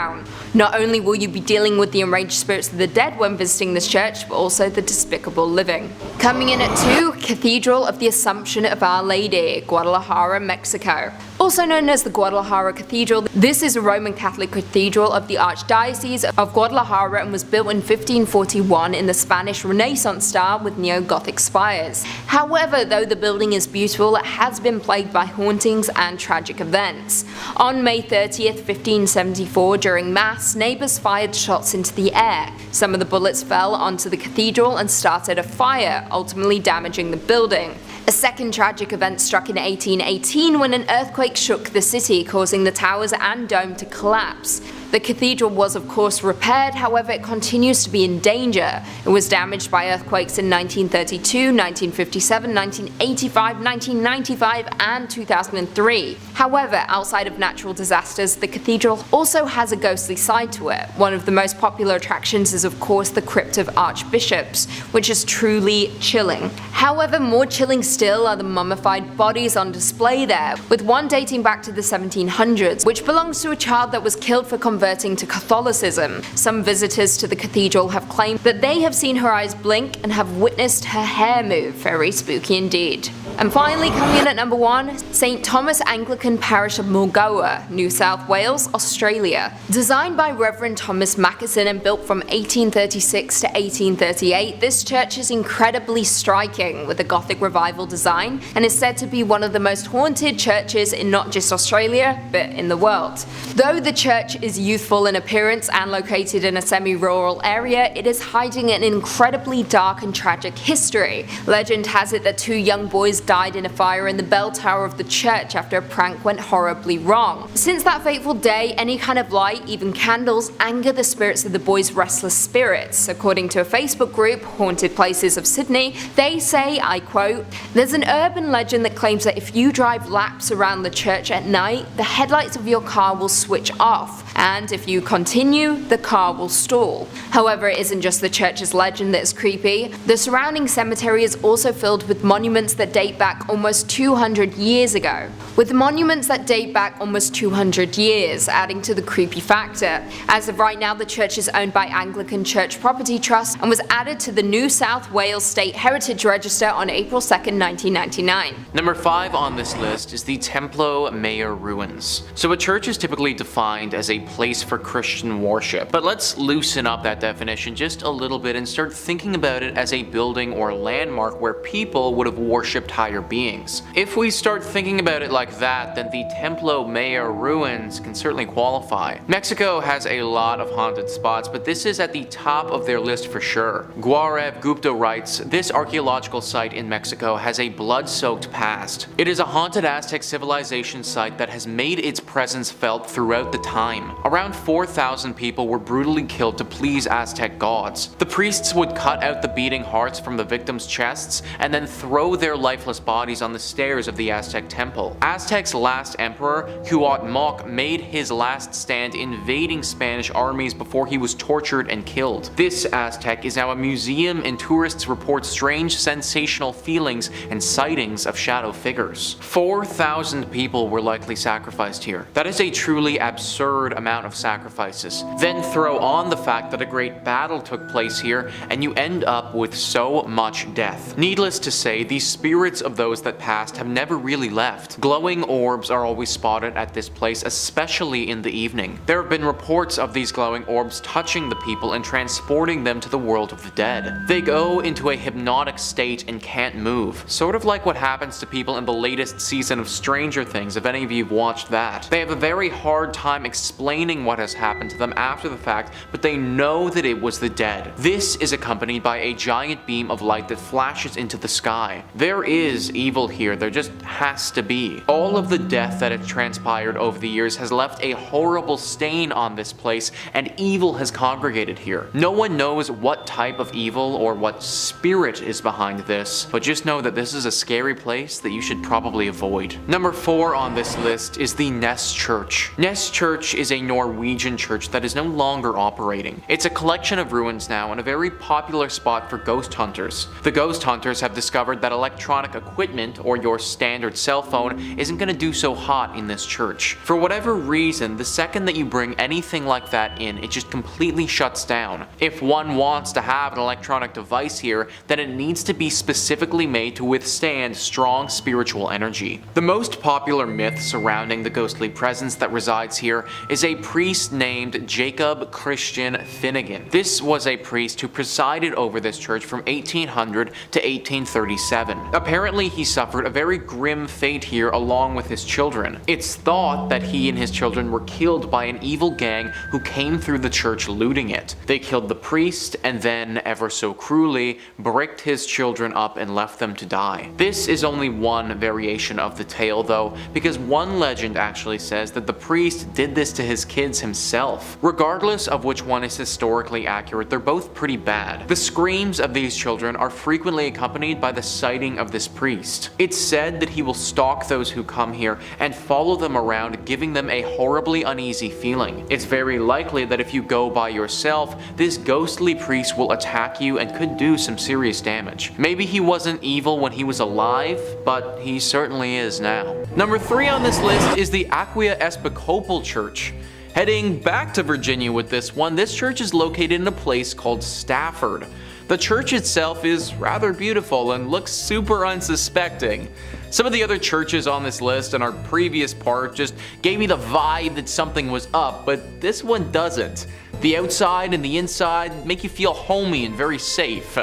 Not only will you be dealing with the enraged spirits of the dead when visiting this church, but also the despicable living. Coming in at 2, Cathedral of the Assumption of Our Lady, Guadalajara, Mexico. Also known as the Guadalajara Cathedral, this is a Roman Catholic cathedral of the Archdiocese of Guadalajara and was built in 1541 in the Spanish Renaissance style with neo-Gothic spires. However, though the building is beautiful, it has been plagued by hauntings and tragic events. On May 30th, 1574, during Mass, neighbours fired shots into the air. Some of the bullets fell onto the cathedral and started a fire, ultimately damaging the building. A second tragic event struck in 1818 when an earthquake shook the city, causing the towers and dome to collapse. The cathedral was of course repaired, however it continues to be in danger. It was damaged by earthquakes in 1932, 1957, 1985, 1995 and 2003. However, outside of natural disasters, the cathedral also has a ghostly side to it. One of the most popular attractions is of course the Crypt of Archbishops, which is truly chilling. However, more chilling still are the mummified bodies on display there, with one dating back to the 1700s, which belongs to a child that was killed for converting to Catholicism. Some visitors to the cathedral have claimed that they have seen her eyes blink and have witnessed her hair move. Very spooky indeed. And finally, coming in at number 1, St Thomas Anglican Parish of Mulgoa, New South Wales, Australia. Designed by Reverend Thomas Mackison and built from 1836 to 1838, this church is incredibly striking with a Gothic revival design and is said to be one of the most haunted churches in not just Australia, but in the world. Though the church is youthful in appearance and located in a semi-rural area, it is hiding an incredibly dark and tragic history. Legend has it that 2 young boys died in a fire in the bell tower of the church after a prank went horribly wrong. Since that fateful day, any kind of light, even candles, anger the spirits of the boys' restless spirits. According to a Facebook group, Haunted Places of Sydney, they say, I quote, "There's an urban legend that claims that if you drive laps around the church at night, the headlights of your car will switch off, and if you continue, the car will stall." However, it isn't just the church's legend that is creepy. The surrounding cemetery is also filled with monuments that date back almost 200 years ago. With monuments that date back almost 200 years, adding to the creepy factor. As of right now, the church is owned by Anglican Church Property Trust and was added to the New South Wales State Heritage Register on April 2nd, 1999. Number 5 on this list is the Templo Mayor ruins. So a church is typically defined as a place for Christian worship, but let's loosen up that definition just a little bit and start thinking about it as a building or landmark where people would have worshipped higher beings. If we start thinking about it like that, then the Templo Mayor ruins can certainly qualify. Mexico has a lot of haunted spots, but this is at the top of their list for sure. Gaurav Gupta writes, "This archaeological site in Mexico has a blood-soaked past. It is a haunted Aztec civilization site that has made its presence felt throughout the time. Around 4,000 people were brutally killed to please Aztec gods. The priests would cut out the beating hearts from the victims' chests and then throw their lifeless bodies on the stairs of the Aztec temple. Aztec's last emperor, Cuauhtémoc, made his last stand invading Spanish armies before he was tortured and killed. This Aztec is now a museum and tourists report strange sensational feelings and sightings of shadow figures." 4,000 people were likely sacrificed here. That is a truly absurd amount of sacrifices. Then throw on the fact that a great battle took place here and you end up with so much death. Needless to say, the spirits of those that passed have never really left. Glowing orbs are always spotted at this place, especially in the evening. There have been reports of these glowing orbs touching the people and transporting them to the world of the dead. They go into a hypnotic state and can't move, sort of like what happens to people in the latest season of Stranger Things, if any of you have watched that. They have a very hard time explaining what has happened to them after the fact, but they know that it was the dead. This is accompanied by a giant beam of light that flashes into the sky. There is evil here, there just has to be. All of the death that has transpired over the years has left a horrible stain on this place, and evil has congregated here. No one knows what type of evil or what spirit is behind this, but just know that this is a scary place that you should probably avoid. Number 4 on this list is the Ness Church. Ness Church is a Norwegian church that is no longer operating. It's a collection of ruins now and a very popular spot for ghost hunters. The ghost hunters have discovered that electronic equipment, or your standard cell phone, isn't going to do so hot in this church. For whatever reason, the second that you bring anything like that in, it just completely shuts down. If one wants to have an electronic device here, then it needs to be specifically made to withstand strong spiritual energy. The most popular myth surrounding the ghostly presence that resides here is a a priest named Jacob Christian Finnegan. This was a priest who presided over this church from 1800 to 1837. Apparently, he suffered a very grim fate here along with his children. It's thought that he and his children were killed by an evil gang who came through the church looting it. They killed the priest and then, ever so cruelly, bricked his children up and left them to die. This is only one variation of the tale though, because one legend actually says that the priest did this to his kids himself. Regardless of which one is historically accurate, they're both pretty bad. The screams of these children are frequently accompanied by the sighting of this priest. It's said that he will stalk those who come here and follow them around, giving them a horribly uneasy feeling. It's very likely that if you go by yourself, this ghostly priest will attack you and could do some serious damage. Maybe he wasn't evil when he was alive, but he certainly is now. Number 3 on this list is the Aquia Episcopal Church. Heading back to Virginia with this one, this church is located in a place called Stafford. The church itself is rather beautiful and looks super unsuspecting. Some of the other churches on this list in our previous part just gave me the vibe that something was up, but this one doesn't. The outside and the inside make you feel homey and very safe.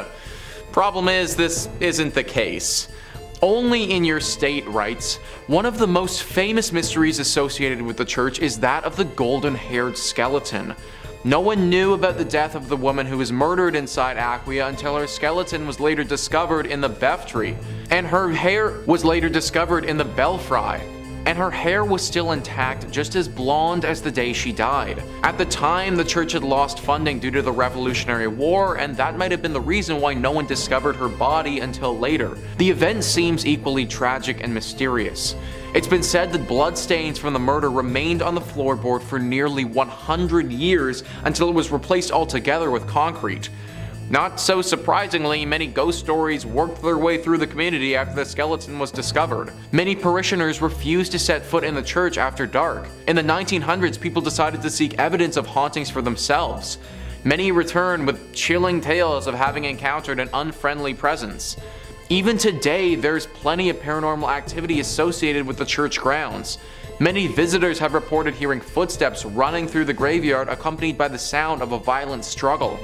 Problem is, this isn't the case. Only in your state writes, one of the most famous mysteries associated with the church is that of the golden-haired skeleton. No one knew about the death of the woman who was murdered inside Aquia until her skeleton was later discovered in the Beftrey, and her hair was later discovered in the Belfry. And her hair was still intact, just as blonde as the day she died. At the time, the church had lost funding due to the Revolutionary War, and that might have been the reason why no one discovered her body until later. The event seems equally tragic and mysterious. It's been said that bloodstains from the murder remained on the floorboard for nearly 100 years until it was replaced altogether with concrete. Not so surprisingly, many ghost stories worked their way through the community after the skeleton was discovered. Many parishioners refused to set foot in the church after dark. In the 1900s, people decided to seek evidence of hauntings for themselves. Many returned with chilling tales of having encountered an unfriendly presence. Even today, there's plenty of paranormal activity associated with the church grounds. Many visitors have reported hearing footsteps running through the graveyard accompanied by the sound of a violent struggle.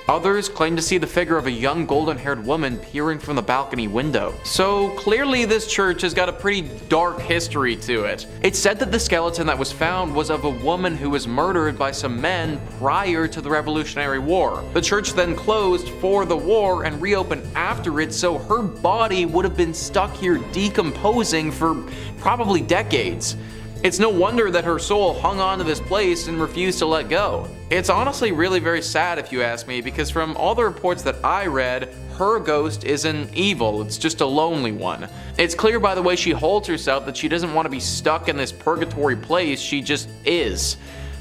Others claim to see the figure of a young golden-haired woman peering from the balcony window. So clearly this church has got a pretty dark history to it. It's said that the skeleton that was found was of a woman who was murdered by some men prior to the Revolutionary War. The church then closed for the war and reopened after it, so her body would have been stuck here decomposing for probably decades. It's no wonder that her soul hung on to this place and refused to let go. It's honestly really very sad if you ask me, because from all the reports that I read, her ghost isn't evil, it's just a lonely one. It's clear by the way she holds herself that she doesn't want to be stuck in this purgatory place, she just is.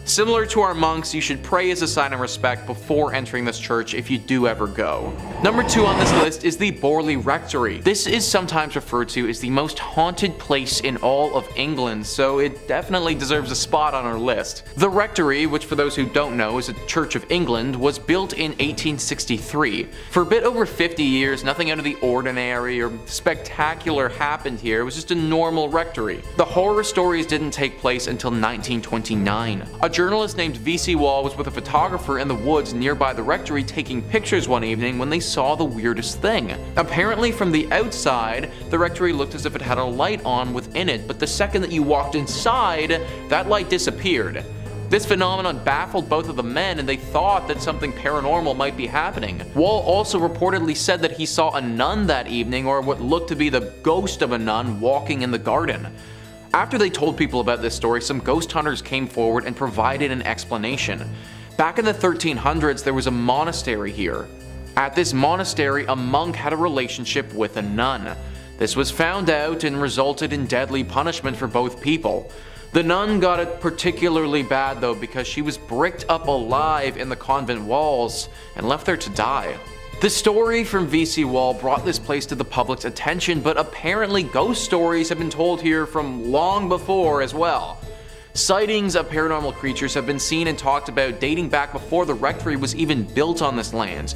Similar to our monks, you should pray as a sign of respect before entering this church if you do ever go. Number 2 on this list is the Borley Rectory. This is sometimes referred to as the most haunted place in all of England, so it definitely deserves a spot on our list. The Rectory, which for those who don't know is a Church of England, was built in 1863. For a bit over 50 years, nothing out of the ordinary or spectacular happened here. It was just a normal rectory. The horror stories didn't take place until 1929. A journalist named V.C. Wall was with a photographer in the woods nearby the rectory taking pictures one evening when they saw the weirdest thing. Apparently from the outside, the rectory looked as if it had a light on within it, but the second that you walked inside, that light disappeared. This phenomenon baffled both of the men, and they thought that something paranormal might be happening. Wall also reportedly said that he saw a nun that evening, or what looked to be the ghost of a nun, walking in the garden. After they told people about this story, some ghost hunters came forward and provided an explanation. Back in the 1300s, there was a monastery here. At this monastery, a monk had a relationship with a nun. This was found out and resulted in deadly punishment for both people. The nun got it particularly bad though, because she was bricked up alive in the convent walls and left there to die. The story from V.C. Wall brought this place to the public's attention, but apparently ghost stories have been told here from long before as well. Sightings of paranormal creatures have been seen and talked about dating back before the rectory was even built on this land.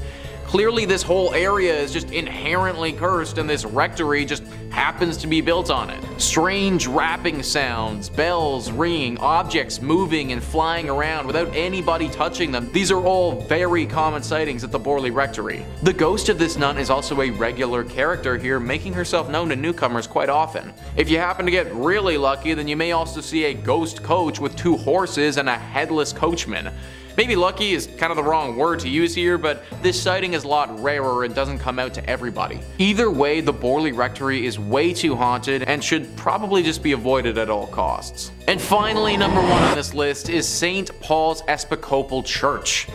Clearly this whole area is just inherently cursed and this rectory just happens to be built on it. Strange rapping sounds, bells ringing, objects moving and flying around without anybody touching them. These are all very common sightings at the Borley Rectory. The ghost of this nun is also a regular character here, making herself known to newcomers quite often. If you happen to get really lucky, then you may also see a ghost coach with 2 horses and a headless coachman. Maybe lucky is kind of the wrong word to use here, but this sighting is a lot rarer and doesn't come out to everybody. Either way, the Borley Rectory is way too haunted and should probably just be avoided at all costs. And finally, number 1 on this list is St. Paul's Episcopal Church.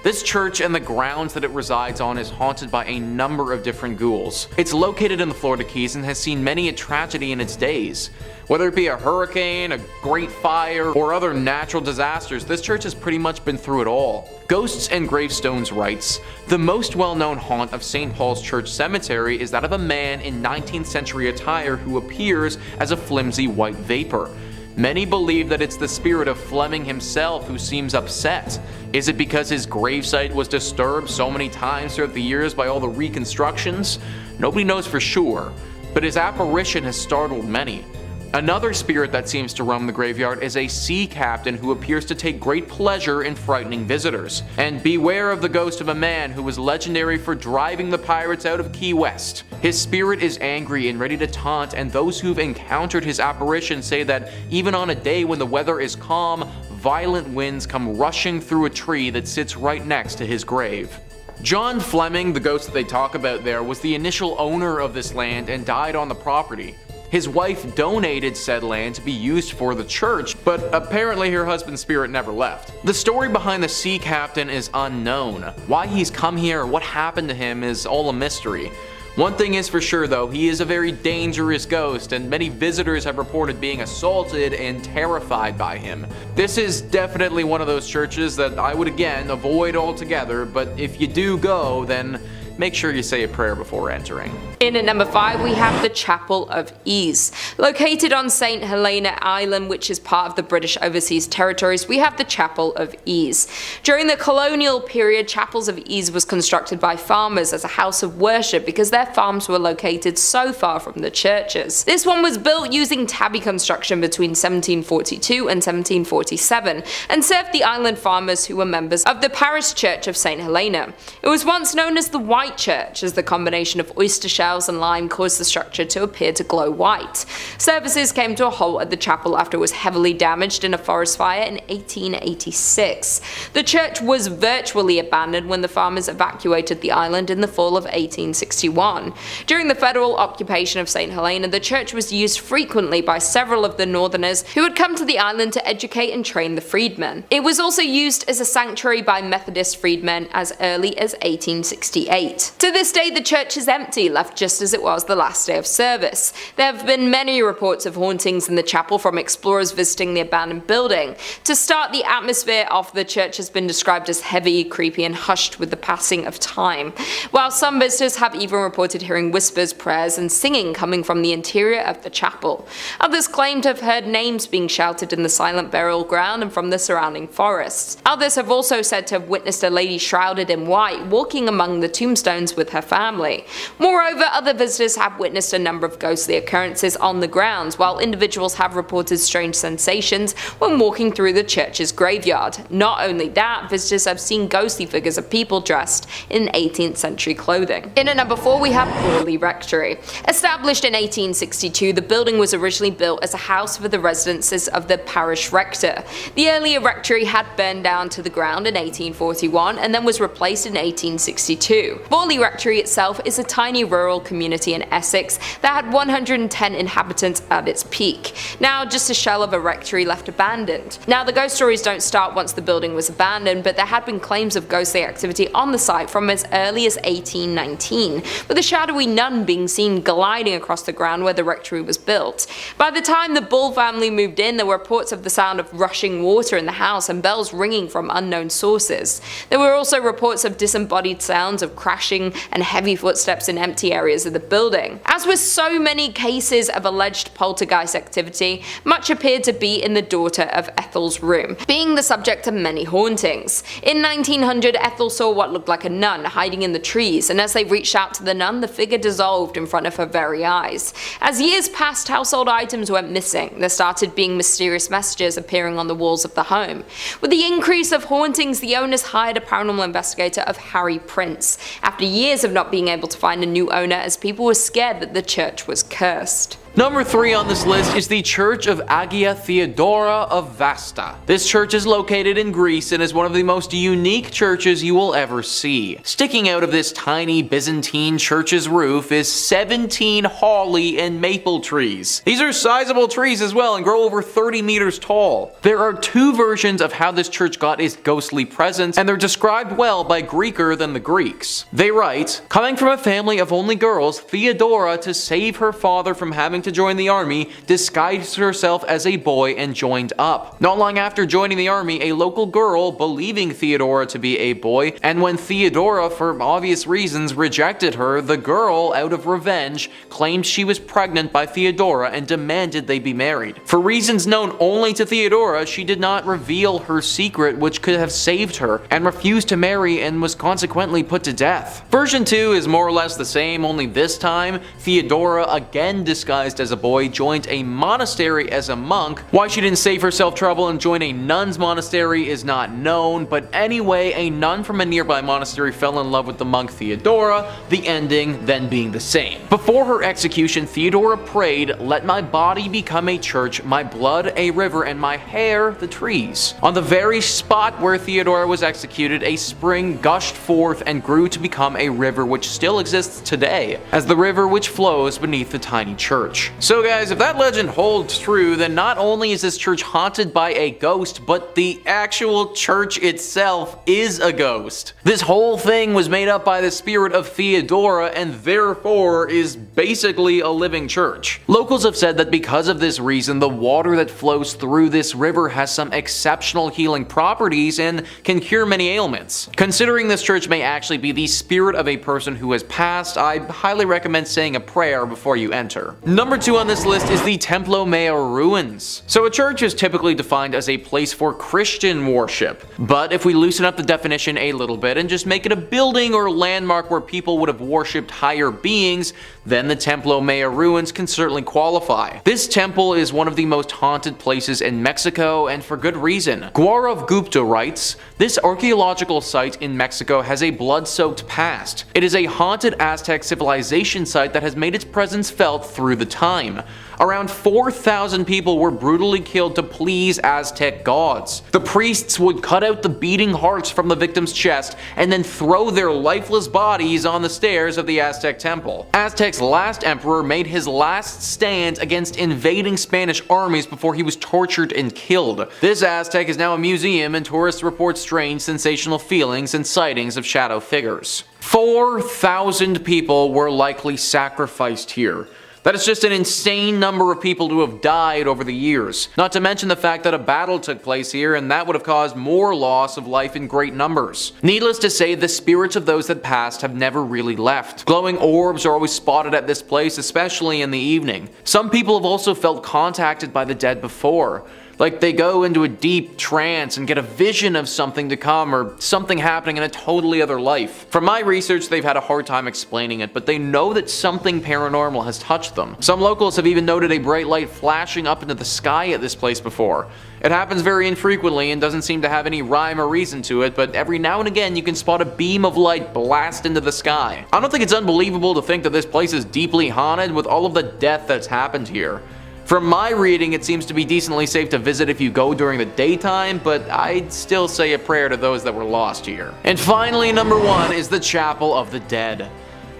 This church and the grounds that it resides on is haunted by a number of different ghouls. It's located in the Florida Keys and has seen many a tragedy in its days. Whether it be a hurricane, a great fire, or other natural disasters, this church has pretty much been through it all. Ghosts and Gravestones writes, "The most well-known haunt of St. Paul's Church Cemetery is that of a man in 19th century attire who appears as a flimsy white vapor. Many believe that it's the spirit of Fleming himself who seems upset. Is it because his gravesite was disturbed so many times throughout the years by all the reconstructions? Nobody knows for sure, but his apparition has startled many. Another spirit that seems to roam the graveyard is a sea captain who appears to take great pleasure in frightening visitors. And beware of the ghost of a man who was legendary for driving the pirates out of Key West. His spirit is angry and ready to taunt, and those who've encountered his apparition say that even on a day when the weather is calm, violent winds come rushing through a tree that sits right next to his grave." John Fleming, the ghost that they talk about there, was the initial owner of this land and died on the property. His wife donated said land to be used for the church, but apparently her husband's spirit never left. The story behind the sea captain is unknown. Why he's come here or what happened to him is all a mystery. One thing is for sure though, he is a very dangerous ghost, and many visitors have reported being assaulted and terrified by him. This is definitely one of those churches that I would again avoid altogether, but if you do go, then make sure you say a prayer before entering. In at number 5, we have the Chapel of Ease. Located on St. Helena Island, which is part of the British Overseas Territories, we have the Chapel of Ease. During the colonial period, Chapels of Ease was constructed by farmers as a house of worship because their farms were located so far from the churches. This one was built using tabby construction between 1742 and 1747 and served the island farmers who were members of the parish church of St. Helena. It was once known as the White Church, as the combination of oyster shells and lime caused the structure to appear to glow white. Services came to a halt at the chapel after it was heavily damaged in a forest fire in 1886. The church was virtually abandoned when the farmers evacuated the island in the fall of 1861. During the federal occupation of St. Helena, the church was used frequently by several of the northerners who had come to the island to educate and train the freedmen. It was also used as a sanctuary by Methodist freedmen as early as 1868. To this day, the church is empty, left just as it was the last day of service. There have been many reports of hauntings in the chapel from explorers visiting the abandoned building. To start, the atmosphere of the church has been described as heavy, creepy, and hushed with the passing of time, while some visitors have even reported hearing whispers, prayers, and singing coming from the interior of the chapel. Others claim to have heard names being shouted in the silent burial ground and from the surrounding forests. Others have also said to have witnessed a lady shrouded in white walking among the tombstones with her family. Moreover, other visitors have witnessed a number of ghostly occurrences on the grounds, while individuals have reported strange sensations when walking through the church's graveyard. Not only that, visitors have seen ghostly figures of people dressed in 18th century clothing. In at number 4, we have Borley Rectory. Established in 1862, the building was originally built as a house for the residences of the parish rector. The earlier rectory had burned down to the ground in 1841 and then was replaced in 1862. Borley Rectory itself is a tiny rural community in Essex that had 110 inhabitants at its peak. Now just a shell of a rectory left abandoned. Now the ghost stories don't start once the building was abandoned, but there had been claims of ghostly activity on the site from as early as 1819, with a shadowy nun being seen gliding across the ground where the rectory was built. By the time the Bull family moved in, there were reports of the sound of rushing water in the house and bells ringing from unknown sources. There were also reports of disembodied sounds of crashing crashing and heavy footsteps in empty areas of the building. As with so many cases of alleged poltergeist activity, much appeared to be in the daughter of Ethel's room, being the subject of many hauntings. In 1900, Ethel saw what looked like a nun hiding in the trees, and as they reached out to the nun, the figure dissolved in front of her very eyes. As years passed, household items went missing. There started being mysterious messages appearing on the walls of the home. With the increase of hauntings, the owners hired a paranormal investigator of Harry Prince, after years of not being able to find a new owner as people were scared that the church was cursed. Number 3 on this list is the Church of Hagia Theodora of Vasta. This church is located in Greece and is one of the most unique churches you will ever see. Sticking out of this tiny Byzantine church's roof is 17 holly and maple trees. These are sizable trees as well and grow over 30 meters tall. There are 2 versions of how this church got its ghostly presence, and they're described well by Greeker than the Greeks. They write, "Coming from a family of only girls, Theodora, to save her father from having to join the army, disguised herself as a boy and joined up. Not long after joining the army, a local girl, believing Theodora to be a boy, and when Theodora, for obvious reasons, rejected her, the girl, out of revenge, claimed she was pregnant by Theodora and demanded they be married. For reasons known only to Theodora, she did not reveal her secret, which could have saved her, and refused to marry and was consequently put to death." Version 2 is more or less the same, only this time, Theodora, again disguised as a boy, joined a monastery as a monk. Why she didn't save herself trouble and join a nun's monastery is not known, but anyway, a nun from a nearby monastery fell in love with the monk Theodora, the ending then being the same. Before her execution, Theodora prayed, "Let my body become a church, my blood a river, and my hair the trees." On the very spot where Theodora was executed, a spring gushed forth and grew to become a river which still exists today, as the river which flows beneath the tiny church. So guys, if that legend holds true, then not only is this church haunted by a ghost, but the actual church itself is a ghost. This whole thing was made up by the spirit of Theodora and therefore is basically a living church. Locals have said that because of this reason, the water that flows through this river has some exceptional healing properties and can cure many ailments. Considering this church may actually be the spirit of a person who has passed, I highly recommend saying a prayer before you enter. Number 2 on this list is the Templo Mayor ruins. So a church is typically defined as a place for Christian worship, but if we loosen up the definition a little bit and just make it a building or landmark where people would have worshipped higher beings, then the Templo Mayor ruins can certainly qualify. This temple is one of the most haunted places in Mexico, and for good reason. Gaurav Gupta writes, "This archaeological site in Mexico has a blood-soaked past. It is a haunted Aztec civilization site that has made its presence felt through the time. Around 4,000 people were brutally killed to please Aztec gods. The priests would cut out the beating hearts from the victim's chest and then throw their lifeless bodies on the stairs of the Aztec temple. Aztec's last emperor made his last stand against invading Spanish armies before he was tortured and killed. This Aztec is now a museum, and tourists report strange, sensational feelings and sightings of shadow figures." 4,000 people were likely sacrificed here. That is just an insane number of people to have died over the years. Not to mention the fact that a battle took place here, and that would have caused more loss of life in great numbers. Needless to say, the spirits of those that passed have never really left. Glowing orbs are always spotted at this place, especially in the evening. Some people have also felt contacted by the dead before. Like they go into a deep trance and get a vision of something to come or something happening in a totally other life. From my research, they've had a hard time explaining it, but they know that something paranormal has touched them. Some locals have even noted a bright light flashing up into the sky at this place before. It happens very infrequently and doesn't seem to have any rhyme or reason to it, but every now and again you can spot a beam of light blast into the sky. I don't think it's unbelievable to think that this place is deeply haunted with all of the death that's happened here. From my reading, it seems to be decently safe to visit if you go during the daytime, but I'd still say a prayer to those that were lost here. And finally, number 1 is the Chapel of the Dead.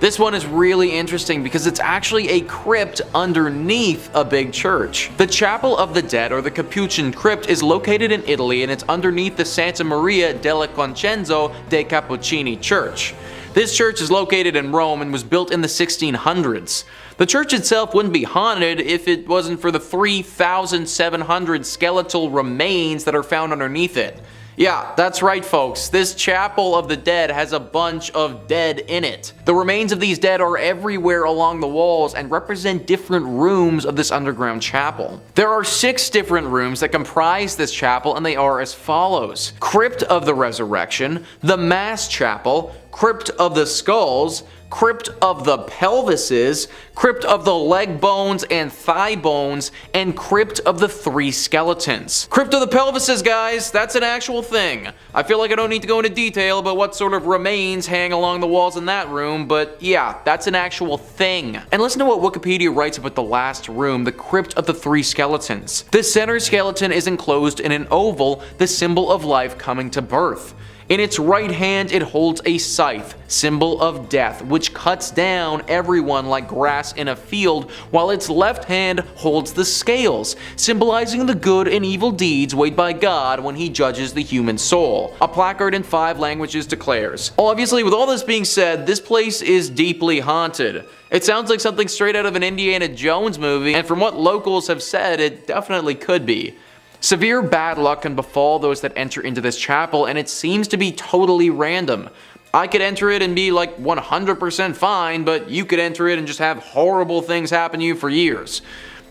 This one is really interesting because it's actually a crypt underneath a big church. The Chapel of the Dead, or the Capuchin Crypt, is located in Italy and it's underneath the Santa Maria della Concenzo dei Cappuccini Church. This church is located in Rome and was built in the 1600s. The church itself wouldn't be haunted if it wasn't for the 3,700 skeletal remains that are found underneath it. Yeah, that's right folks, this Chapel of the Dead has a bunch of dead in it. The remains of these dead are everywhere along the walls and represent different rooms of this underground chapel. There are 6 different rooms that comprise this chapel, and they are as follows: Crypt of the Resurrection, the Mass Chapel, Crypt of the Skulls, Crypt of the Pelvises, Crypt of the Leg Bones and Thigh Bones, and Crypt of the 3 Skeletons. Crypt of the Pelvises, guys, that's an actual thing. I feel like I don't need to go into detail about what sort of remains hang along the walls in that room, but yeah, that's an actual thing. And listen to what Wikipedia writes about the last room, the Crypt of the 3 Skeletons. The center skeleton is enclosed in an oval, the symbol of life coming to birth. In its right hand it holds a scythe, symbol of death, which cuts down everyone like grass in a field, while its left hand holds the scales, symbolizing the good and evil deeds weighed by God when he judges the human soul. A placard in 5 languages declares. Obviously, with all this being said, this place is deeply haunted. It sounds like something straight out of an Indiana Jones movie, and from what locals have said, it definitely could be. Severe bad luck can befall those that enter into this chapel, and it seems to be totally random. I could enter it and be like 100% fine, but you could enter it and just have horrible things happen to you for years.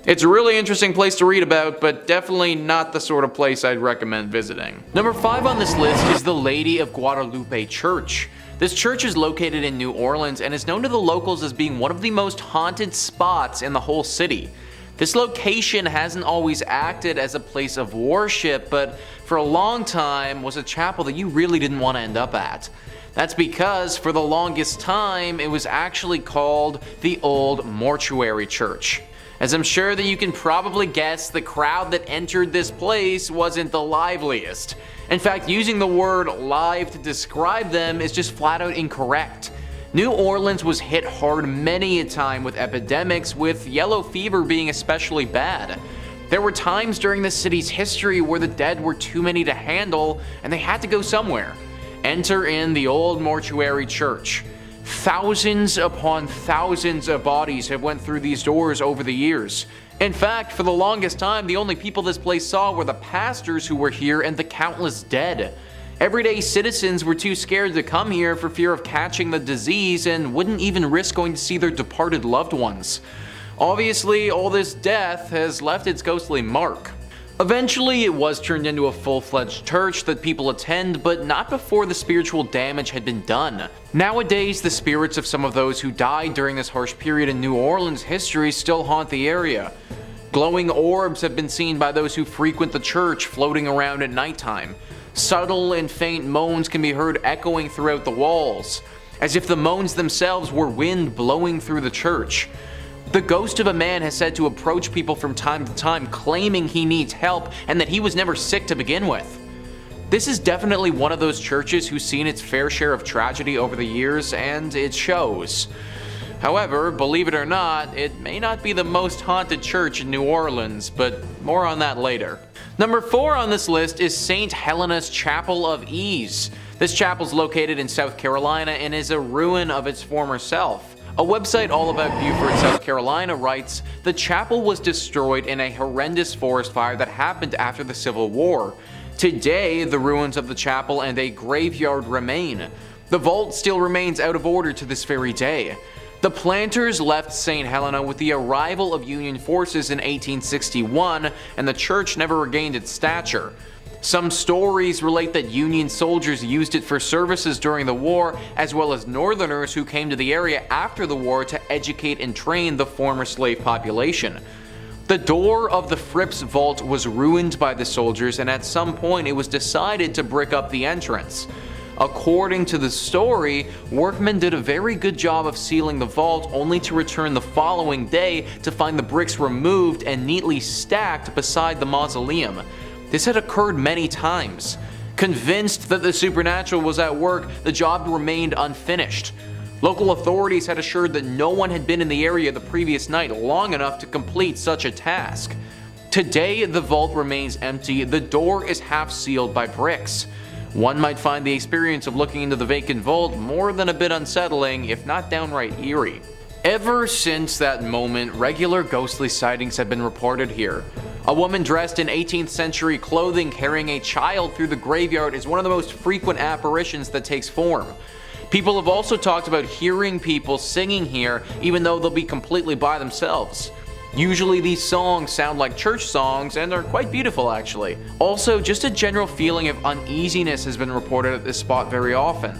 It's a really interesting place to read about, but definitely not the sort of place I'd recommend visiting. Number 5 on this list is the Lady of Guadalupe Church. This church is located in New Orleans and is known to the locals as being one of the most haunted spots in the whole city. This location hasn't always acted as a place of worship, but for a long time was a chapel that you really didn't want to end up at. That's because for the longest time it was actually called the Old Mortuary Church. As I'm sure that you can probably guess, the crowd that entered this place wasn't the liveliest. In fact, using the word live to describe them is just flat out incorrect. New Orleans was hit hard many a time with epidemics, with yellow fever being especially bad. There were times during the city's history where the dead were too many to handle and they had to go somewhere. Enter in the Old Mortuary Church. Thousands upon thousands of bodies have went through these doors over the years. In fact, for the longest time, the only people this place saw were the pastors who were here and the countless dead. Everyday citizens were too scared to come here for fear of catching the disease and wouldn't even risk going to see their departed loved ones. Obviously, all this death has left its ghostly mark. Eventually, it was turned into a full-fledged church that people attend, but not before the spiritual damage had been done. Nowadays, the spirits of some of those who died during this harsh period in New Orleans history still haunt the area. Glowing orbs have been seen by those who frequent the church, floating around at nighttime. Subtle and faint moans can be heard echoing throughout the walls, as if the moans themselves were wind blowing through the church. The ghost of a man has said to approach people from time to time, claiming he needs help and that he was never sick to begin with. This is definitely one of those churches who's seen its fair share of tragedy over the years, and it shows. However, believe it or not, it may not be the most haunted church in New Orleans, but more on that later. Number 4 on this list is St. Helena's Chapel of Ease. This chapel is located in South Carolina and is a ruin of its former self. A website all about Beaufort, South Carolina writes, "The chapel was destroyed in a horrendous forest fire that happened after the Civil War. Today, the ruins of the chapel and a graveyard remain. The vault still remains out of order to this very day. The planters left St. Helena with the arrival of Union forces in 1861, and the church never regained its stature. Some stories relate that Union soldiers used it for services during the war, as well as Northerners who came to the area after the war to educate and train the former slave population. The door of the Fripp's vault was ruined by the soldiers, and at some point it was decided to brick up the entrance. According to the story, workmen did a very good job of sealing the vault, only to return the following day to find the bricks removed and neatly stacked beside the mausoleum. This had occurred many times. Convinced that the supernatural was at work, the job remained unfinished. Local authorities had assured that no one had been in the area the previous night long enough to complete such a task. Today, the vault remains empty. The door is half sealed by bricks. One might find the experience of looking into the vacant vault more than a bit unsettling, if not downright eerie. Ever since that moment, regular ghostly sightings have been reported here. A woman dressed in 18th century clothing carrying a child through the graveyard is one of the most frequent apparitions that takes form. People have also talked about hearing people singing here even though they'll be completely by themselves. Usually these songs sound like church songs and are quite beautiful actually. Also, just a general feeling of uneasiness has been reported at this spot very often.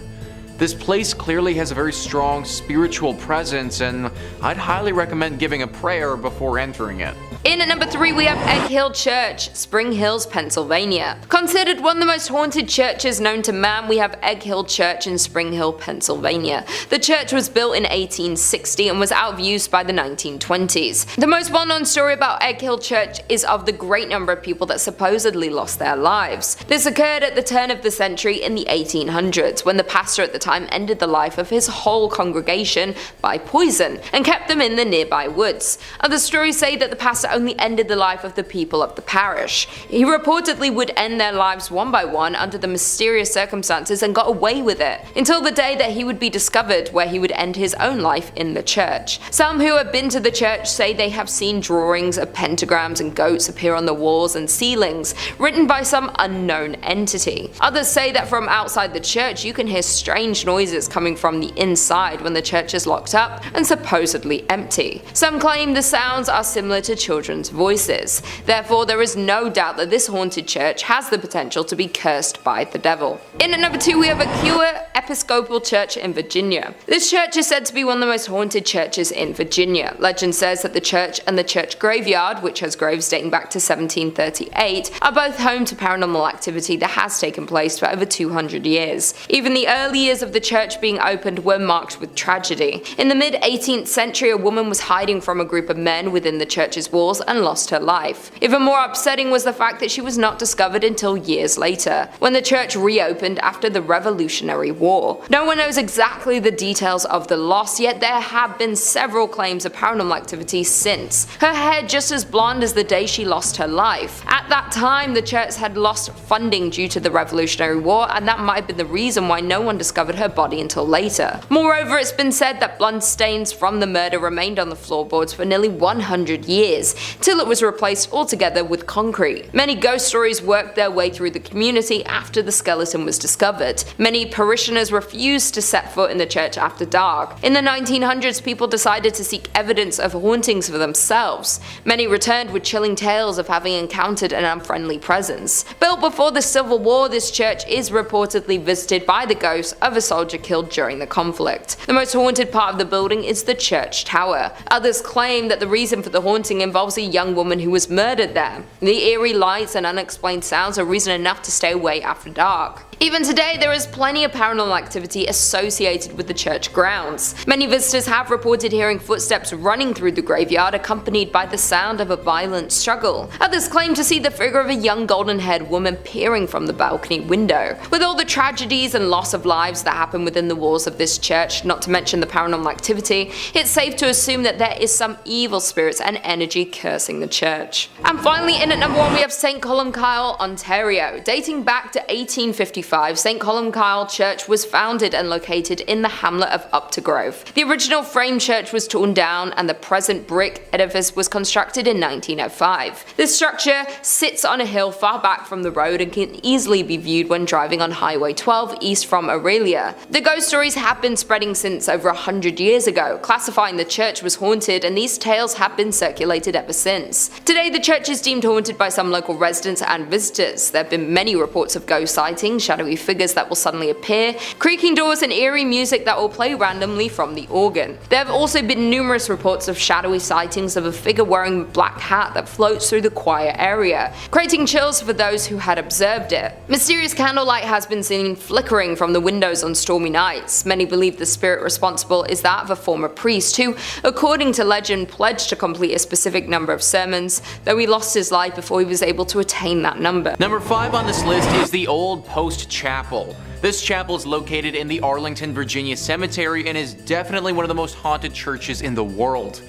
This place clearly has a very strong spiritual presence, and I'd highly recommend giving a prayer before entering it. In at number 3 we have Egg Hill Church, Spring Hills, Pennsylvania. Considered one of the most haunted churches known to man, we have Egg Hill Church in Spring Hill, Pennsylvania. The church was built in 1860 and was out of use by the 1920s. The most well-known story about Egg Hill Church is of the great number of people that supposedly lost their lives. This occurred at the turn of the century in the 1800s, when the pastor at the time ended the life of his whole congregation by poison and kept them in the nearby woods. Other stories say that the pastor only ended the life of the people of the parish. He reportedly would end their lives one by one under the mysterious circumstances and got away with it, until the day that he would be discovered, where he would end his own life in the church. Some who have been to the church say they have seen drawings of pentagrams and goats appear on the walls and ceilings, written by some unknown entity. Others say that from outside the church you can hear strange noises coming from the inside when the church is locked up and supposedly empty. Some claim the sounds are similar to children's voices. Therefore, there is no doubt that this haunted church has the potential to be cursed by the devil. In at number 2 we have Aquia Episcopal Church in Virginia. This church is said to be one of the most haunted churches in Virginia. Legend says that the church and the church graveyard, which has graves dating back to 1738, are both home to paranormal activity that has taken place for over 200 years. Even the early years of the church being opened were marked with tragedy. In the mid-18th century, a woman was hiding from a group of men within the church's walls and lost her life. Even more upsetting was the fact that she was not discovered until years later, when the church reopened after the Revolutionary War. No one knows exactly the details of the loss, yet there have been several claims of paranormal activity since. Her hair just as blonde as the day she lost her life. At that time, the church had lost funding due to the Revolutionary War, and that might have been the reason why no one discovered her body until later. Moreover, it's been said that blood stains from the murder remained on the floorboards for nearly 100 years, till it was replaced altogether with concrete. Many ghost stories worked their way through the community after the skeleton was discovered. Many parishioners refused to set foot in the church after dark. In the 1900s, people decided to seek evidence of hauntings for themselves. Many returned with chilling tales of having encountered an unfriendly presence. Built before the Civil War, this church is reportedly visited by the ghost of a soldier killed during the conflict. The most haunted part of the building is the church tower. Others claim that the reason for the haunting involves a young woman who was murdered there. The eerie lights and unexplained sounds are reason enough to stay away after dark. Even today, there is plenty of paranormal activity associated with the church grounds. Many visitors have reported hearing footsteps running through the graveyard, accompanied by the sound of a violent struggle. Others claim to see the figure of a young golden-haired woman peering from the balcony window. With all the tragedies and loss of lives that happen within the walls of this church, not to mention the paranormal activity, it's safe to assume that there is some evil spirits and energy cursing the church. And finally, in at number 1 we have St. Columcille, Ontario. Dating back to 1855, St. Columcille Church was founded and located in the hamlet of Uptergrove. The original frame church was torn down and the present brick edifice was constructed in 1905. This structure sits on a hill far back from the road and can easily be viewed when driving on Highway 12 east from Aurelia. The ghost stories have been spreading since over 100 years ago, classifying the church was haunted, and these tales have been circulated ever since. Today, the church is deemed haunted by some local residents and visitors. There have been many reports of ghost sightings, shadowy figures that will suddenly appear, creaking doors, and eerie music that will play randomly from the organ. There have also been numerous reports of shadowy sightings of a figure wearing a black hat that floats through the choir area, creating chills for those who had observed it. Mysterious candlelight has been seen flickering from the windows on stormy nights. Many believe the spirit responsible is that of a former priest who, according to legend, pledged to complete a specific number of sermons, though he lost his life before he was able to attain that number. Number 5 on this list is the Old Post Chapel. This chapel is located in the Arlington, Virginia cemetery and is definitely one of the most haunted churches in the world.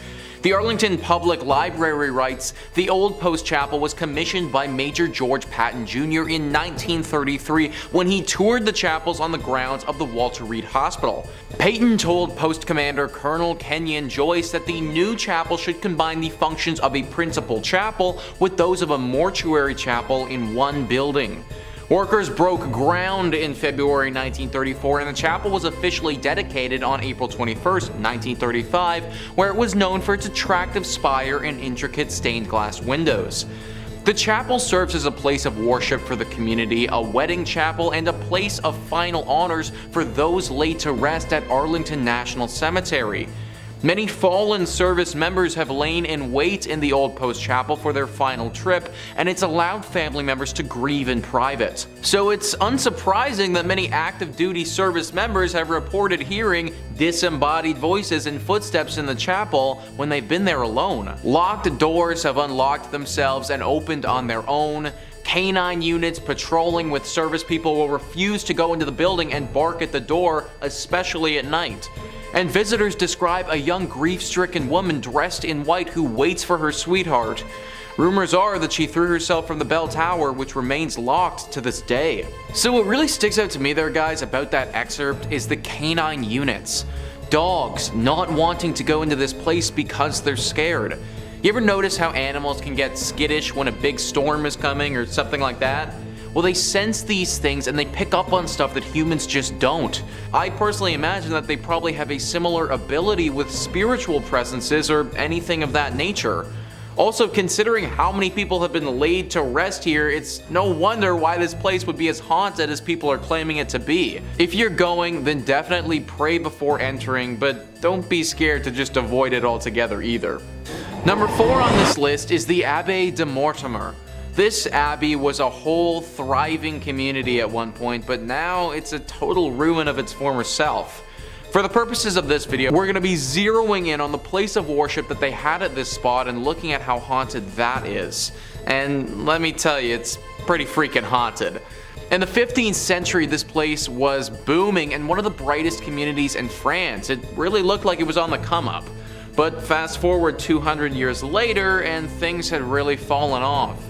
The Arlington Public Library writes, the Old Post Chapel was commissioned by Major George Patton Jr. in 1933 when he toured the chapels on the grounds of the Walter Reed Hospital. Patton told Post Commander Colonel Kenyon Joyce that the new chapel should combine the functions of a principal chapel with those of a mortuary chapel in one building. Workers broke ground in February 1934 and the chapel was officially dedicated on April 21, 1935, where it was known for its attractive spire and intricate stained glass windows. The chapel serves as a place of worship for the community, a wedding chapel, and a place of final honors for those laid to rest at Arlington National Cemetery. Many fallen service members have lain in wait in the Old Post Chapel for their final trip, and it's allowed family members to grieve in private. So it's unsurprising that many active duty service members have reported hearing disembodied voices and footsteps in the chapel when they've been there alone. Locked doors have unlocked themselves and opened on their own. Canine units patrolling with service people will refuse to go into the building and bark at the door, especially at night. And visitors describe a young grief-stricken woman dressed in white who waits for her sweetheart. Rumors are that she threw herself from the bell tower, which remains locked to this day. So what really sticks out to me there, guys, about that excerpt is the canine units. Dogs not wanting to go into this place because they're scared. You ever notice how animals can get skittish when a big storm is coming or something like that? Well, they sense these things and they pick up on stuff that humans just don't. I personally imagine that they probably have a similar ability with spiritual presences or anything of that nature. Also, considering how many people have been laid to rest here, it's no wonder why this place would be as haunted as people are claiming it to be. If you're going, then definitely pray before entering, but don't be scared to just avoid it altogether either. Number 4 on this list is the Abbaye de Mortemer. This abbey was a whole thriving community at one point, but now it's a total ruin of its former self. For the purposes of this video, we're going to be zeroing in on the place of worship that they had at this spot and looking at how haunted that is. And let me tell you, it's pretty freaking haunted. In the 15th century, this place was booming and one of the brightest communities in France. It really looked like it was on the come up. But fast forward 200 years later and things had really fallen off.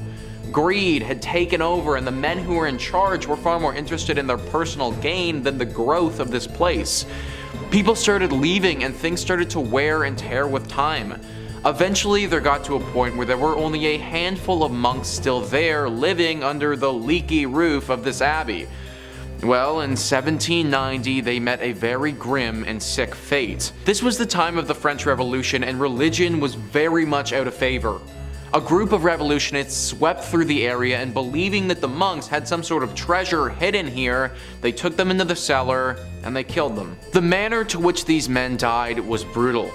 Greed had taken over and the men who were in charge were far more interested in their personal gain than the growth of this place. People started leaving and things started to wear and tear with time. Eventually there got to a point where there were only a handful of monks still there living under the leaky roof of this abbey. Well, in 1790 they met a very grim and sick fate. This was the time of the French Revolution and religion was very much out of favor. A group of revolutionists swept through the area and believing that the monks had some sort of treasure hidden here, they took them into the cellar and they killed them. The manner to which these men died was brutal.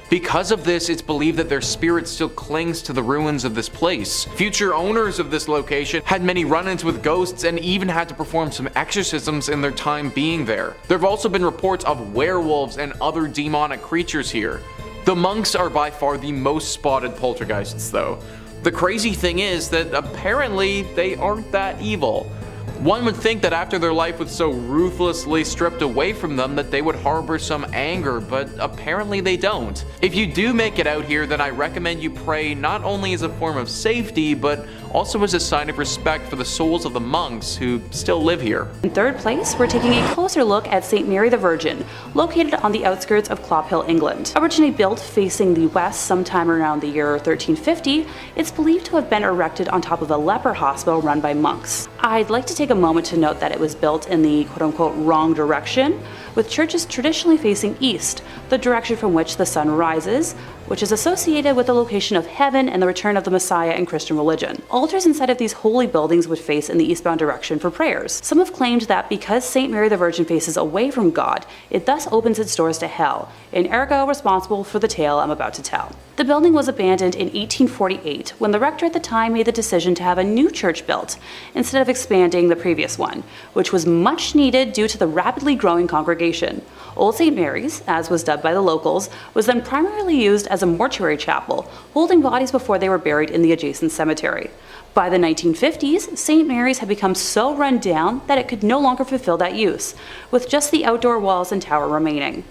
Because of this, it's believed that their spirit still clings to the ruins of this place. Future owners of this location had many run-ins with ghosts and even had to perform some exorcisms in their time being there. There have also been reports of werewolves and other demonic creatures here. The monks are by far the most spotted poltergeists though. The crazy thing is that apparently they aren't that evil. One would think that after their life was so ruthlessly stripped away from them that they would harbor some anger, but apparently they don't. If you do make it out here, then I recommend you pray not only as a form of safety, but also as a sign of respect for the souls of the monks who still live here. In third place, we're taking a closer look at St. Mary the Virgin, located on the outskirts of Clophill, England. Originally built facing the west sometime around the year 1350, it's believed to have been erected on top of a leper hospital run by monks. I'd like to take a moment to note that it was built in the quote-unquote wrong direction, with churches traditionally facing east, the direction from which the sun rises, which is associated with the location of heaven and the return of the Messiah in Christian religion. Altars inside of these holy buildings would face in the eastbound direction for prayers. Some have claimed that because St. Mary the Virgin faces away from God, it thus opens its doors to hell, and ergo responsible for the tale I'm about to tell. The building was abandoned in 1848 when the rector at the time made the decision to have a new church built instead of expanding the previous one, which was much needed due to the rapidly growing congregation. Old St. Mary's, as was dubbed by the locals, was then primarily used as a mortuary chapel, holding bodies before they were buried in the adjacent cemetery. By the 1950s, St. Mary's had become so run down that it could no longer fulfill that use, with just the outdoor walls and tower remaining.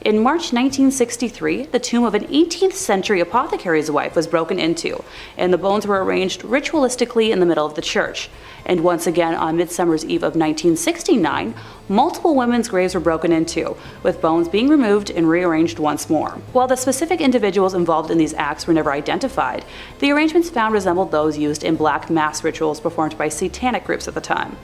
In March 1963, the tomb of an 18th century apothecary's wife was broken into, and the bones were arranged ritualistically in the middle of the church. And once again, on Midsummer's Eve of 1969, multiple women's graves were broken into, with bones being removed and rearranged once more. While the specific individuals involved in these acts were never identified, the arrangements found resembled those used in black mass rituals performed by satanic groups at the time.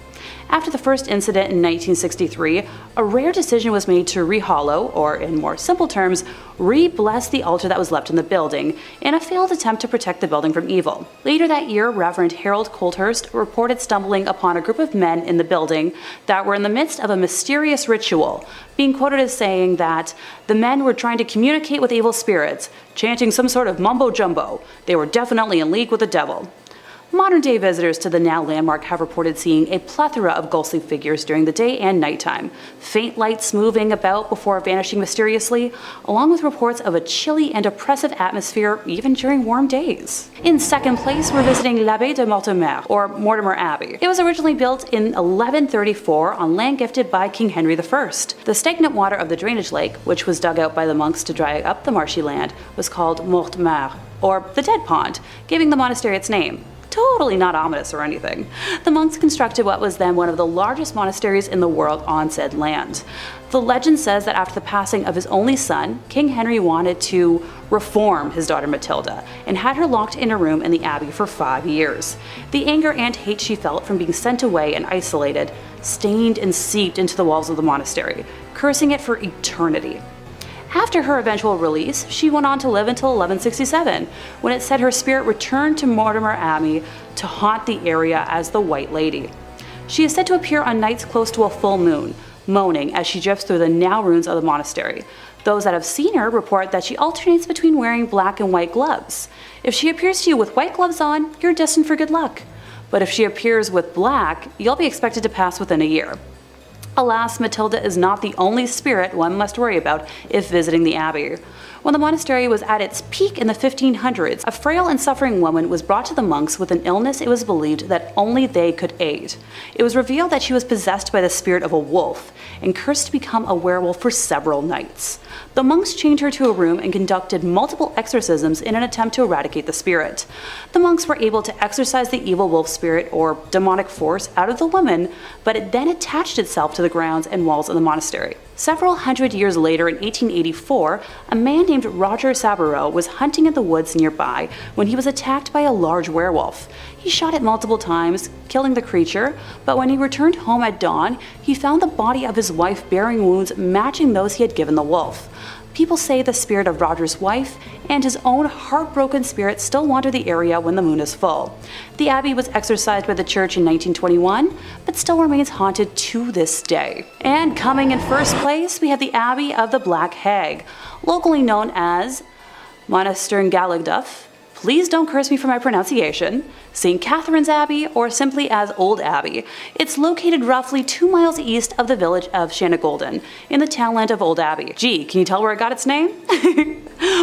After the first incident in 1963, a rare decision was made to re-hallow, or in more simple terms, re-bless the altar that was left in the building, in a failed attempt to protect the building from evil. Later that year, Reverend Harold Colthurst reported stumbling upon a group of men in the building that were in the midst of a mysterious ritual, being quoted as saying that the men were trying to communicate with evil spirits, chanting some sort of mumbo-jumbo. They were definitely in league with the devil. Modern-day visitors to the now landmark have reported seeing a plethora of ghostly figures during the day and nighttime, faint lights moving about before vanishing mysteriously, along with reports of a chilly and oppressive atmosphere even during warm days. In second place, we're visiting l'Abbaye de Mortemer, or Mortemer Abbey. It was originally built in 1134 on land gifted by King Henry I. The stagnant water of the drainage lake, which was dug out by the monks to dry up the marshy land, was called Mortemer, or the Dead Pond, giving the monastery its name. Totally not ominous or anything. The monks constructed what was then one of the largest monasteries in the world on said land. The legend says that after the passing of his only son, King Henry wanted to reform his daughter Matilda and had her locked in a room in the abbey for 5 years. The anger and hate she felt from being sent away and isolated stained and seeped into the walls of the monastery, cursing it for eternity. After her eventual release, she went on to live until 1167, when it said her spirit returned to Mortemer Abbey to haunt the area as the White Lady. She is said to appear on nights close to a full moon, moaning as she drifts through the now ruins of the monastery. Those that have seen her report that she alternates between wearing black and white gloves. If she appears to you with white gloves on, you're destined for good luck. But if she appears with black, you'll be expected to pass within a year. Alas, Matilda is not the only spirit one must worry about if visiting the abbey. When the monastery was at its peak in the 1500s, a frail and suffering woman was brought to the monks with an illness it was believed that only they could aid. It was revealed that she was possessed by the spirit of a wolf and cursed to become a werewolf for several nights. The monks chained her to a room and conducted multiple exorcisms in an attempt to eradicate the spirit. The monks were able to exorcise the evil wolf spirit or demonic force out of the woman, but it then attached itself to the grounds and walls of the monastery. Several hundred years later, in 1884, a man named Roger Saboureau was hunting in the woods nearby when he was attacked by a large werewolf. He shot it multiple times, killing the creature, but when he returned home at dawn, he found the body of his wife bearing wounds matching those he had given the wolf. People say the spirit of Roger's wife and his own heartbroken spirit still wander the area when the moon is full. The abbey was exorcised by the church in 1921, but still remains haunted to this day. And coming in first place, we have the Abbey of the Black Hag, locally known as Monastern-Galagduff. Please don't curse me for my pronunciation. St. Catherine's Abbey, or simply as Old Abbey. It's located roughly 2 miles east of the village of Shanagolden, in the townland of Old Abbey. Gee, can you tell where it got its name?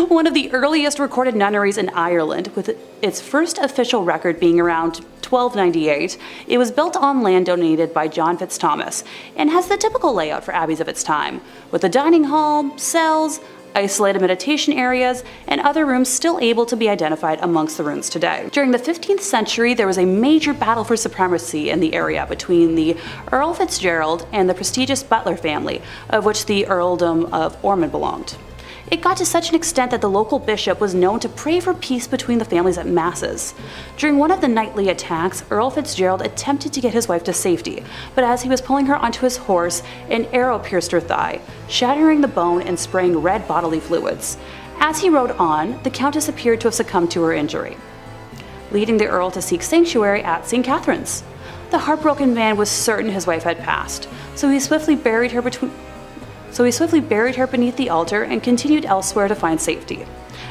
One of the earliest recorded nunneries in Ireland, with its first official record being around 1298, it was built on land donated by John Fitzthomas, and has the typical layout for abbeys of its time, with a dining hall, cells, isolated meditation areas, and other rooms still able to be identified amongst the ruins today. During the 15th century, there was a major battle for supremacy in the area between the Earl Fitzgerald and the prestigious Butler family, of which the Earldom of Ormond belonged. It got to such an extent that the local bishop was known to pray for peace between the families at masses. During one of the nightly attacks, Earl Fitzgerald attempted to get his wife to safety, but as he was pulling her onto his horse, an arrow pierced her thigh, shattering the bone and spraying red bodily fluids. As he rode on, the Countess appeared to have succumbed to her injury, leading the Earl to seek sanctuary at St. Catherine's. The heartbroken man was certain his wife had passed, so he swiftly buried her beneath the altar and continued elsewhere to find safety.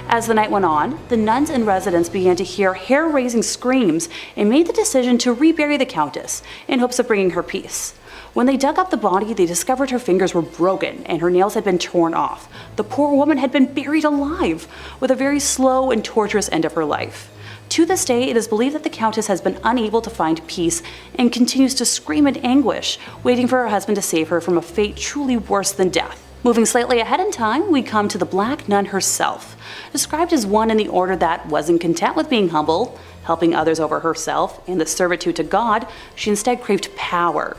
As the night went on, the nuns and residents began to hear hair-raising screams and made the decision to rebury the Countess in hopes of bringing her peace. When they dug up the body, they discovered her fingers were broken and her nails had been torn off. The poor woman had been buried alive, with a very slow and torturous end of her life. To this day, it is believed that the Countess has been unable to find peace and continues to scream in anguish, waiting for her husband to save her from a fate truly worse than death. Moving slightly ahead in time, we come to the Black Nun herself, described as one in the order that wasn't content with being humble, helping others over herself, and the servitude to God. She instead craved power.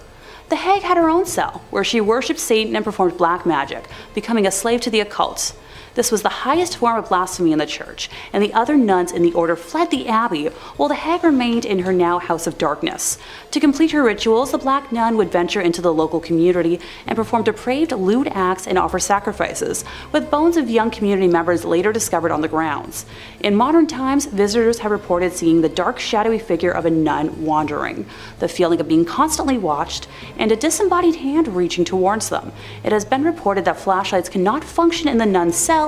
The hag had her own cell, where she worshipped Satan and performed black magic, becoming a slave to the occult. This was the highest form of blasphemy in the church, and the other nuns in the order fled the abbey, while the hag remained in her now house of darkness. To complete her rituals, the Black Nun would venture into the local community and perform depraved, lewd acts and offer sacrifices, with bones of young community members later discovered on the grounds. In modern times, visitors have reported seeing the dark, shadowy figure of a nun wandering, the feeling of being constantly watched, and a disembodied hand reaching towards them. It has been reported that flashlights cannot function in the nun's cell,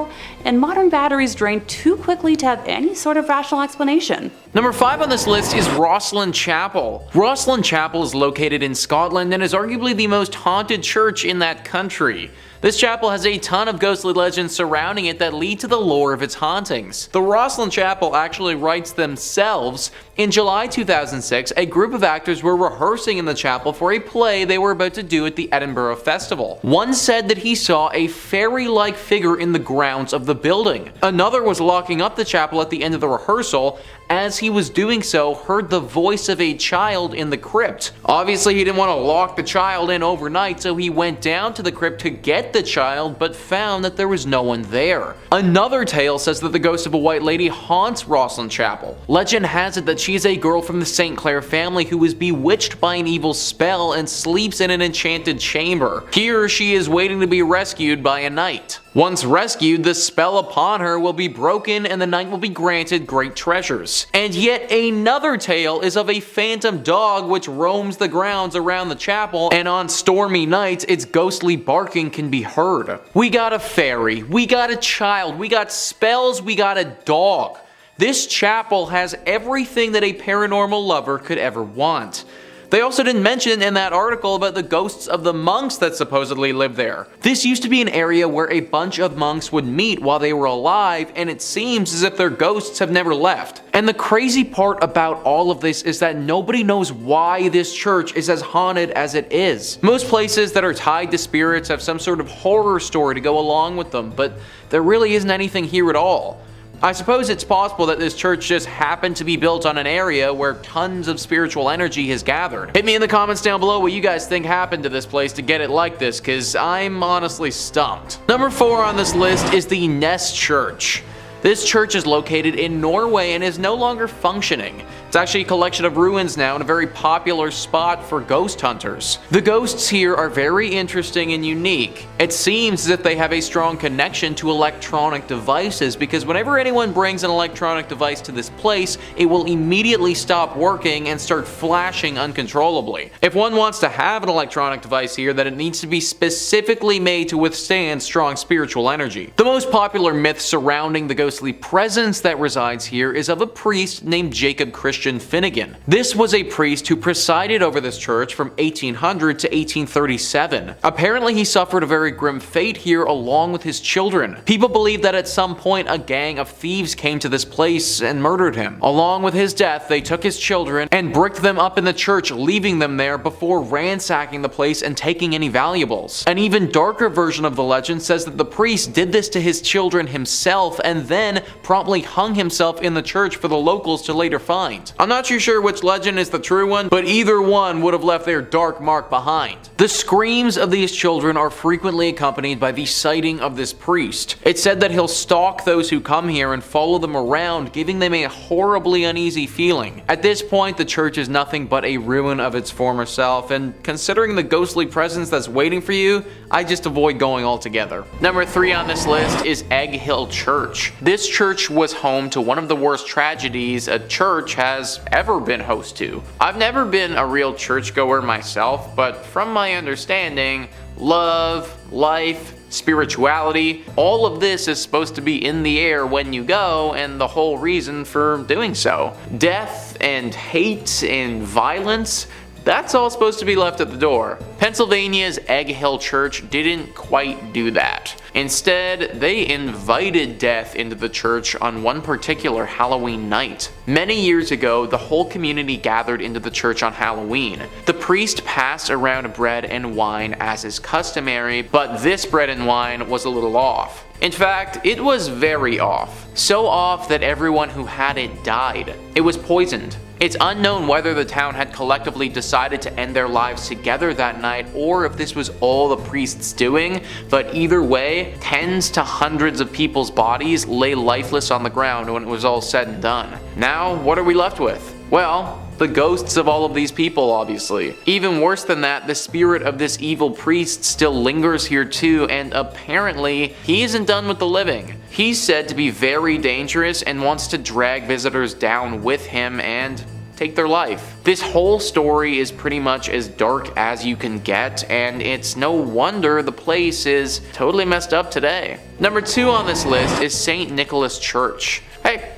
and modern batteries drain too quickly to have any sort of rational explanation. Number 5 on this list is Rosslyn Chapel. Rosslyn Chapel is located in Scotland and is arguably the most haunted church in that country. This chapel has a ton of ghostly legends surrounding it that lead to the lore of its hauntings. The Rosslyn Chapel actually writes themselves. In July 2006, a group of actors were rehearsing in the chapel for a play they were about to do at the Edinburgh Festival. One said that he saw a fairy-like figure in the grounds of the building. Another was locking up the chapel at the end of the rehearsal. As he was doing so, heard the voice of a child in the crypt. Obviously, he didn't want to lock the child in overnight, so he went down to the crypt to get the child, but found that there was no one there. Another tale says that the ghost of a white lady haunts Rosslyn Chapel. Legend has it that she is a girl from the St. Clair family who was bewitched by an evil spell and sleeps in an enchanted chamber. Here she is waiting to be rescued by a knight. Once rescued, the spell upon her will be broken and the knight will be granted great treasures. And yet another tale is of a phantom dog which roams the grounds around the chapel, and on stormy nights its ghostly barking can be heard. We got a fairy, we got a child, we got spells, we got a dog. This chapel has everything that a paranormal lover could ever want. They also didn't mention in that article about the ghosts of the monks that supposedly live there. This used to be an area where a bunch of monks would meet while they were alive, and it seems as if their ghosts have never left. And the crazy part about all of this is that nobody knows why this church is as haunted as it is. Most places that are tied to spirits have some sort of horror story to go along with them, but there really isn't anything here at all. I suppose it's possible that this church just happened to be built on an area where tons of spiritual energy has gathered. Hit me in the comments down below what you guys think happened to this place to get it like this, cause I'm honestly stumped. Number 4 on this list is the Ness Church. This church is located in Norway and is no longer functioning. It's actually a collection of ruins now and a very popular spot for ghost hunters. The ghosts here are very interesting and unique. It seems as if they have a strong connection to electronic devices, because whenever anyone brings an electronic device to this place, it will immediately stop working and start flashing uncontrollably. If one wants to have an electronic device here, then it needs to be specifically made to withstand strong spiritual energy. The most popular myth surrounding the ghostly presence that resides here is of a priest named Jacob Christian Finnegan. This was a priest who presided over this church from 1800 to 1837. Apparently he suffered a very grim fate here along with his children. People believe that at some point a gang of thieves came to this place and murdered him. Along with his death, they took his children and bricked them up in the church, leaving them there before ransacking the place and taking any valuables. An even darker version of the legend says that the priest did this to his children himself and then promptly hung himself in the church for the locals to later find. I'm not too sure which legend is the true one, but either one would have left their dark mark behind. The screams of these children are frequently accompanied by the sighting of this priest. It's said that he'll stalk those who come here and follow them around, giving them a horribly uneasy feeling. At this point, the church is nothing but a ruin of its former self, and considering the ghostly presence that's waiting for you, I just avoid going altogether. Number 3 on this list is Egg Hill Church. This church was home to one of the worst tragedies a church has ever been host to. I've never been a real churchgoer myself, but from my understanding, love, life, spirituality, all of this is supposed to be in the air when you go, and the whole reason for doing so. Death and hate and violence, that's all supposed to be left at the door. Pennsylvania's Egg Hill Church didn't quite do that. Instead, they invited death into the church on one particular Halloween night. Many years ago, the whole community gathered into the church on Halloween. The priest passed around bread and wine as is customary, but this bread and wine was a little off. In fact, it was very off. So off that everyone who had it died. It was poisoned. It's unknown whether the town had collectively decided to end their lives together that night or if this was all the priest's doing, but either way, tens to hundreds of people's bodies lay lifeless on the ground when it was all said and done. Now, what are we left with? Well, the ghosts of all of these people, obviously. Even worse than that, the spirit of this evil priest still lingers here too, and apparently, he isn't done with the living. He's said to be very dangerous and wants to drag visitors down with him and take their life. This whole story is pretty much as dark as you can get, and it's no wonder the place is totally messed up today. Number 2 on this list is St. Nicholas Church. Hey,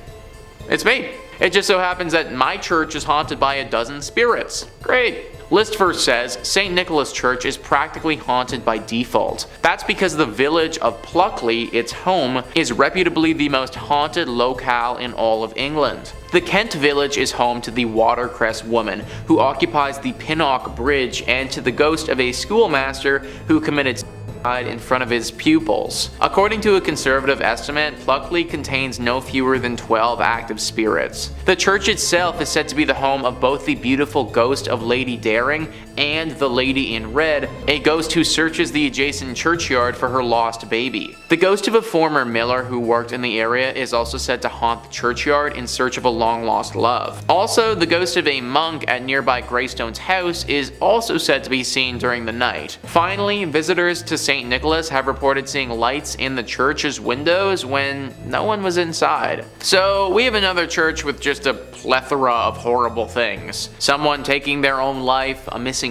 it's me. It just so happens that my church is haunted by a dozen spirits. Great. List first says St. Nicholas Church is practically haunted by default. That's because the village of Pluckley, its home, is reputably the most haunted locale in all of England. The Kent village is home to the Watercress woman, who occupies the Pinnock Bridge, and to the ghost of a schoolmaster who committed in front of his pupils. According to a conservative estimate, Pluckley contains no fewer than 12 active spirits. The church itself is said to be the home of both the beautiful ghost of Lady Daring and the Lady in Red, a ghost who searches the adjacent churchyard for her lost baby. The ghost of a former miller who worked in the area is also said to haunt the churchyard in search of a long-lost love. Also, the ghost of a monk at nearby Greystone's house is also said to be seen during the night. Finally, visitors to St. Nicholas have reported seeing lights in the church's windows when no one was inside. So we have another church with just a plethora of horrible things. Someone taking their own life, a missing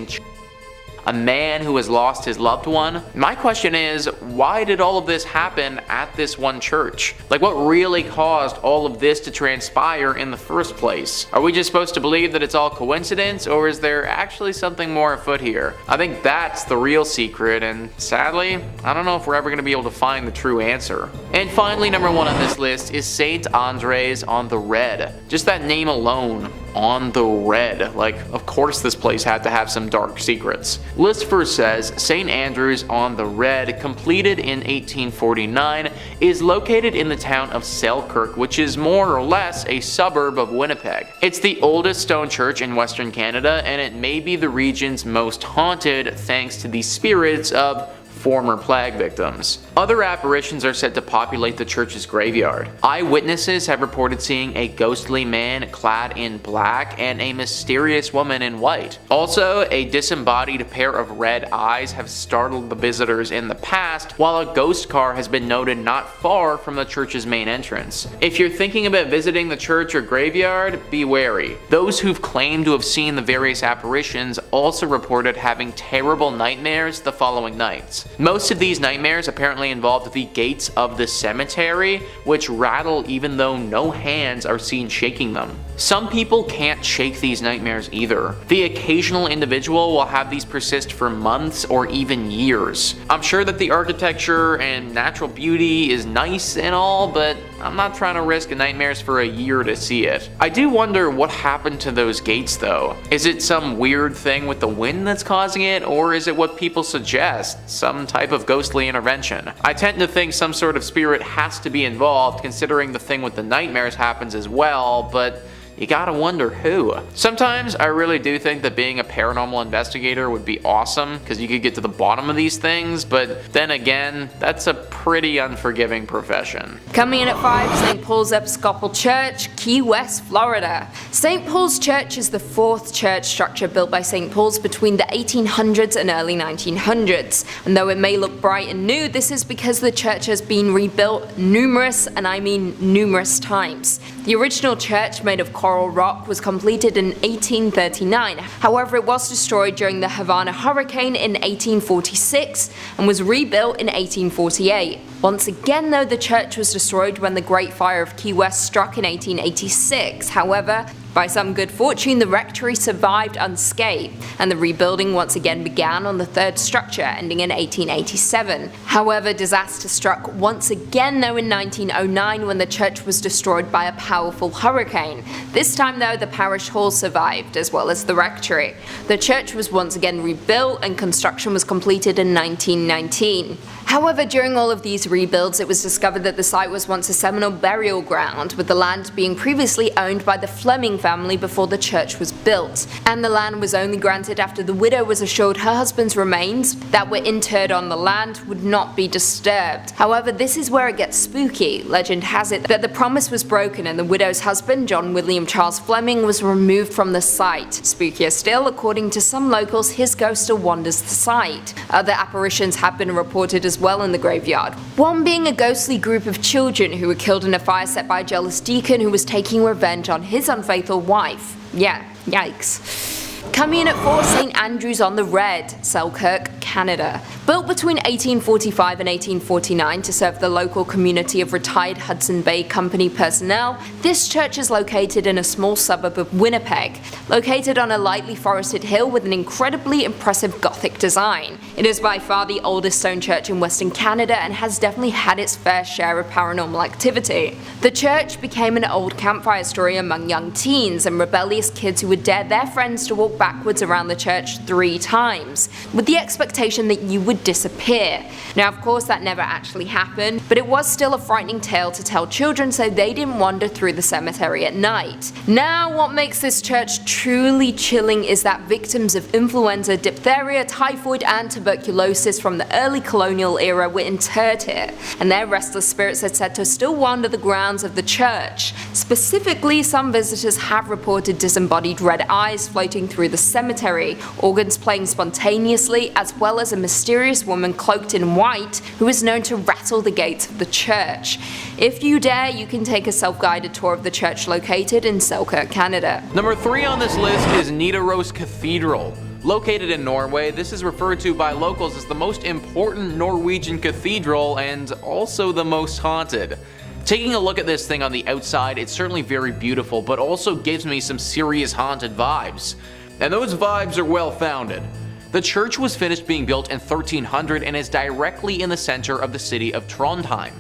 a man who has lost his loved one. My question is, why did all of this happen at this one church? Like, what really caused all of this to transpire in the first place? Are we just supposed to believe that it's all coincidence, or is there actually something more afoot here? I think that's the real secret, and sadly, I don't know if we're ever going to be able to find the true answer. And finally, number 1 on this list is St. Andres on the Red. Just that name alone. On the Red. Like, of course this place had to have some dark secrets. List first says St. Andrews on the Red, completed in 1849, is located in the town of Selkirk, which is more or less a suburb of Winnipeg. It's the oldest stone church in Western Canada, and it may be the region's most haunted thanks to the spirits of former plague victims. Other apparitions are said to populate the church's graveyard. Eyewitnesses have reported seeing a ghostly man clad in black and a mysterious woman in white. Also, a disembodied pair of red eyes have startled the visitors in the past, while a ghost car has been noted not far from the church's main entrance. If you're thinking about visiting the church or graveyard, be wary. Those who've claimed to have seen the various apparitions also reported having terrible nightmares the following nights. Most of these nightmares apparently involved the gates of the cemetery, which rattle even though no hands are seen shaking them. Some people can't shake these nightmares either. The occasional individual will have these persist for months or even years. I'm sure that the architecture and natural beauty is nice and all, but I'm not trying to risk nightmares for a year to see it. I do wonder what happened to those gates though. Is it some weird thing with the wind that's causing it, or is it what people suggest, some type of ghostly intervention? I tend to think some sort of spirit has to be involved, considering the thing with the nightmares happens as well, but you gotta wonder who. Sometimes I really do think that being a paranormal investigator would be awesome, because you could get to the bottom of these things, but then again, that's a pretty unforgiving profession. Coming in at 5, St. Paul's Episcopal Church, Key West, Florida. St. Paul's Church is the 4th church structure built by St. Paul's between the 1800s and early 1900s. And though it may look bright and new, this is because the church has been rebuilt numerous, and I mean numerous times. The original church, made of coral rock, was completed in 1839. However, it was destroyed during the Havana hurricane in 1846 and was rebuilt in 1848. Once again though, the church was destroyed when the Great Fire of Key West struck in 1886. However, By some good fortune, the rectory survived unscathed, and the rebuilding once again began on the third structure, ending in 1887. However, disaster struck once again though in 1909 when the church was destroyed by a powerful hurricane. This time though, the parish hall survived, as well as the rectory. The church was once again rebuilt and construction was completed in 1919. However, during all of these rebuilds, it was discovered that the site was once a Seminole burial ground, with the land being previously owned by the Fleming family before the church was built, and the land was only granted after the widow was assured her husband's remains that were interred on the land would not be disturbed. However, this is where it gets spooky. Legend has it that the promise was broken and the widow's husband, John William Charles Fleming, was removed from the site. Spookier still, according to some locals, his ghost still wanders the site. Other apparitions have been reported as well in the graveyard, one being a ghostly group of children who were killed in a fire set by a jealous deacon who was taking revenge on his unfaithful wife. Yeah, yikes. Coming in at 4 St. Andrews on the Red, Selkirk, Canada. Built between 1845 and 1849 to serve the local community of retired Hudson Bay Company personnel, this church is located in a small suburb of Winnipeg, located on a lightly forested hill with an incredibly impressive Gothic design. It is by far the oldest stone church in Western Canada and has definitely had its fair share of paranormal activity. The church became an old campfire story among young teens and rebellious kids who would dare their friends to walk backwards around the church 3 times, with the expectation that you would disappear. Now of course that never actually happened, but it was still a frightening tale to tell children so they didn't wander through the cemetery at night. Now what makes this church truly chilling is that victims of influenza, diphtheria, typhoid and tuberculosis from the early colonial era were interred here, and their restless spirits are said to still wander the grounds of the church. Specifically, some visitors have reported disembodied red eyes floating through the cemetery, organs playing spontaneously, as well as a mysterious woman cloaked in white who is known to rattle the gates of the church. If you dare, you can take a self-guided tour of the church located in Selkirk, Canada. Number 3 on this list is Nidaros Cathedral. Located in Norway, this is referred to by locals as the most important Norwegian cathedral and also the most haunted. Taking a look at this thing on the outside, it's certainly very beautiful, but also gives me some serious haunted vibes. And those vibes are well founded. The church was finished being built in 1300 and is directly in the center of the city of Trondheim.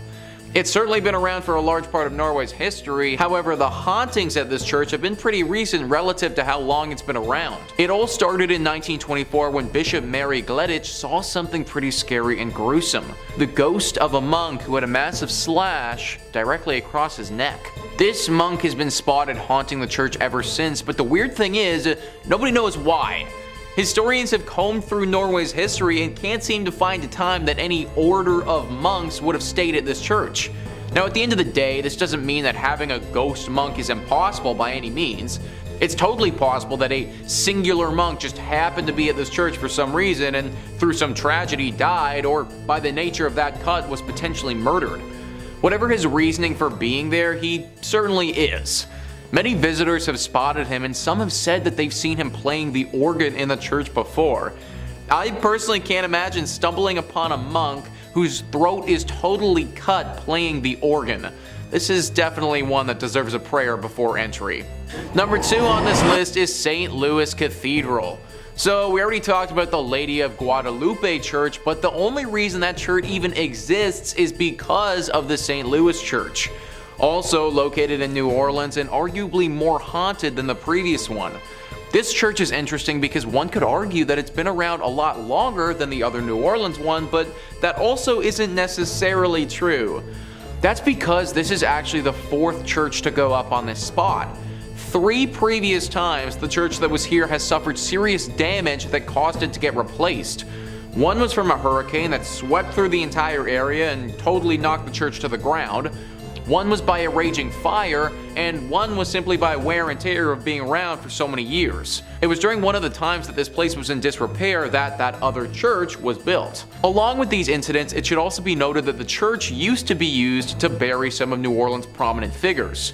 It's certainly been around for a large part of Norway's history, however the hauntings at this church have been pretty recent relative to how long it's been around. It all started in 1924 when Bishop Mary Gleditsch saw something pretty scary and gruesome. The ghost of a monk who had a massive slash directly across his neck. This monk has been spotted haunting the church ever since, but the weird thing is, nobody knows why. Historians have combed through Norway's history and can't seem to find a time that any order of monks would have stayed at this church. Now at the end of the day, this doesn't mean that having a ghost monk is impossible by any means. It's totally possible that a singular monk just happened to be at this church for some reason and through some tragedy died, or by the nature of that cut was potentially murdered. Whatever his reasoning for being there, he certainly is. Many visitors have spotted him and some have said that they've seen him playing the organ in the church before. I personally can't imagine stumbling upon a monk whose throat is totally cut playing the organ. This is definitely one that deserves a prayer before entry. Number 2 on this list is St. Louis Cathedral. So we already talked about the Lady of Guadalupe Church, but the only reason that church even exists is because of the St. Louis Church. Also located in New Orleans and arguably more haunted than the previous one. This church is interesting because one could argue that it's been around a lot longer than the other New Orleans one, but that also isn't necessarily true. That's because this is actually the 4th church to go up on this spot. 3 previous times the church that was here has suffered serious damage that caused it to get replaced. One was from a hurricane that swept through the entire area and totally knocked the church to the ground. One was by a raging fire, and one was simply by wear and tear of being around for so many years. It was during one of the times that this place was in disrepair that other church was built. Along with these incidents, it should also be noted that the church used to be used to bury some of New Orleans' prominent figures.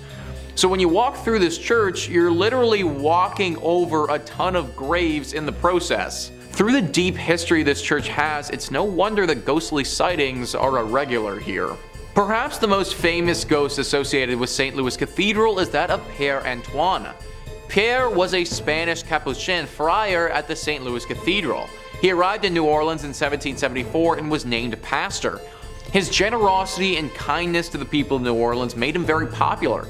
So when you walk through this church, you're literally walking over a ton of graves in the process. Through the deep history this church has, it's no wonder that ghostly sightings are a regular here. Perhaps the most famous ghost associated with St. Louis Cathedral is that of Père Antoine. Pierre was a Spanish Capuchin friar at the St. Louis Cathedral. He arrived in New Orleans in 1774 and was named pastor. His generosity and kindness to the people of New Orleans made him very popular.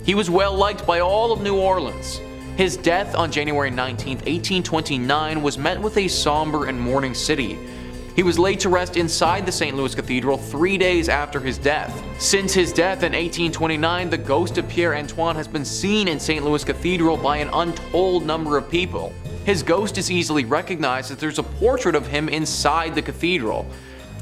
He was well liked by all of New Orleans. His death on January 19, 1829 was met with a somber and mourning city. He was laid to rest inside the St. Louis Cathedral 3 days after his death. Since his death in 1829, the ghost of Pierre Antoine has been seen in St. Louis Cathedral by an untold number of people. His ghost is easily recognized as there's a portrait of him inside the cathedral.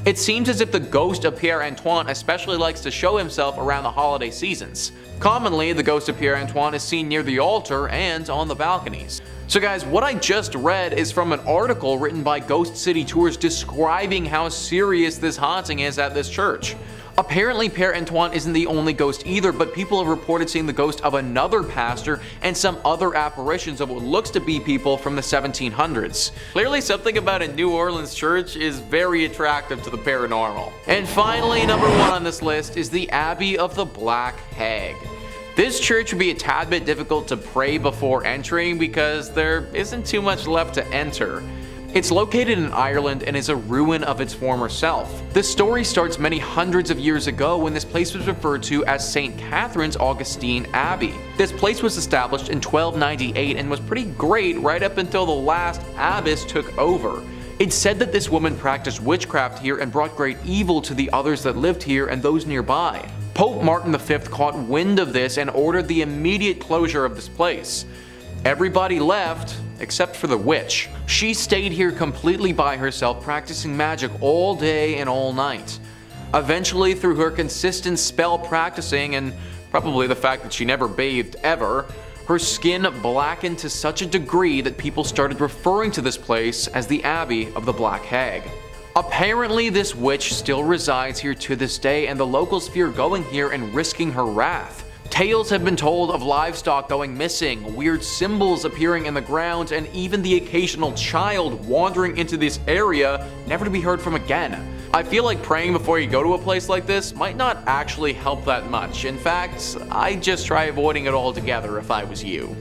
It seems as if the ghost of Pierre Antoine especially likes to show himself around the holiday seasons. Commonly, the ghost of Pierre Antoine is seen near the altar and on the balconies. So guys, what I just read is from an article written by Ghost City Tours describing how serious this haunting is at this church. Apparently, Pierre Antoine isn't the only ghost either, but people have reported seeing the ghost of another pastor and some other apparitions of what looks to be people from the 1700s. Clearly, something about a New Orleans church is very attractive to the paranormal. And finally, number 1 on this list is the Abbey of the Black Hag. This church would be a tad bit difficult to pray before entering because there isn't too much left to enter. It's located in Ireland and is a ruin of its former self. The story starts many hundreds of years ago when this place was referred to as St. Catherine's Augustine Abbey. This place was established in 1298 and was pretty great right up until the last abbess took over. It's said that this woman practiced witchcraft here and brought great evil to the others that lived here and those nearby. Pope Martin V caught wind of this and ordered the immediate closure of this place. Everybody left, except for the witch. She stayed here completely by herself, practicing magic all day and all night. Eventually, through her consistent spell practicing and probably the fact that she never bathed ever, her skin blackened to such a degree that people started referring to this place as the Abbey of the Black Hag. Apparently, this witch still resides here to this day, and the locals fear going here and risking her wrath. Tales have been told of livestock going missing, weird symbols appearing in the ground, and even the occasional child wandering into this area never to be heard from again. I feel like praying before you go to a place like this might not actually help that much. In fact, I'd just try avoiding it altogether if I was you.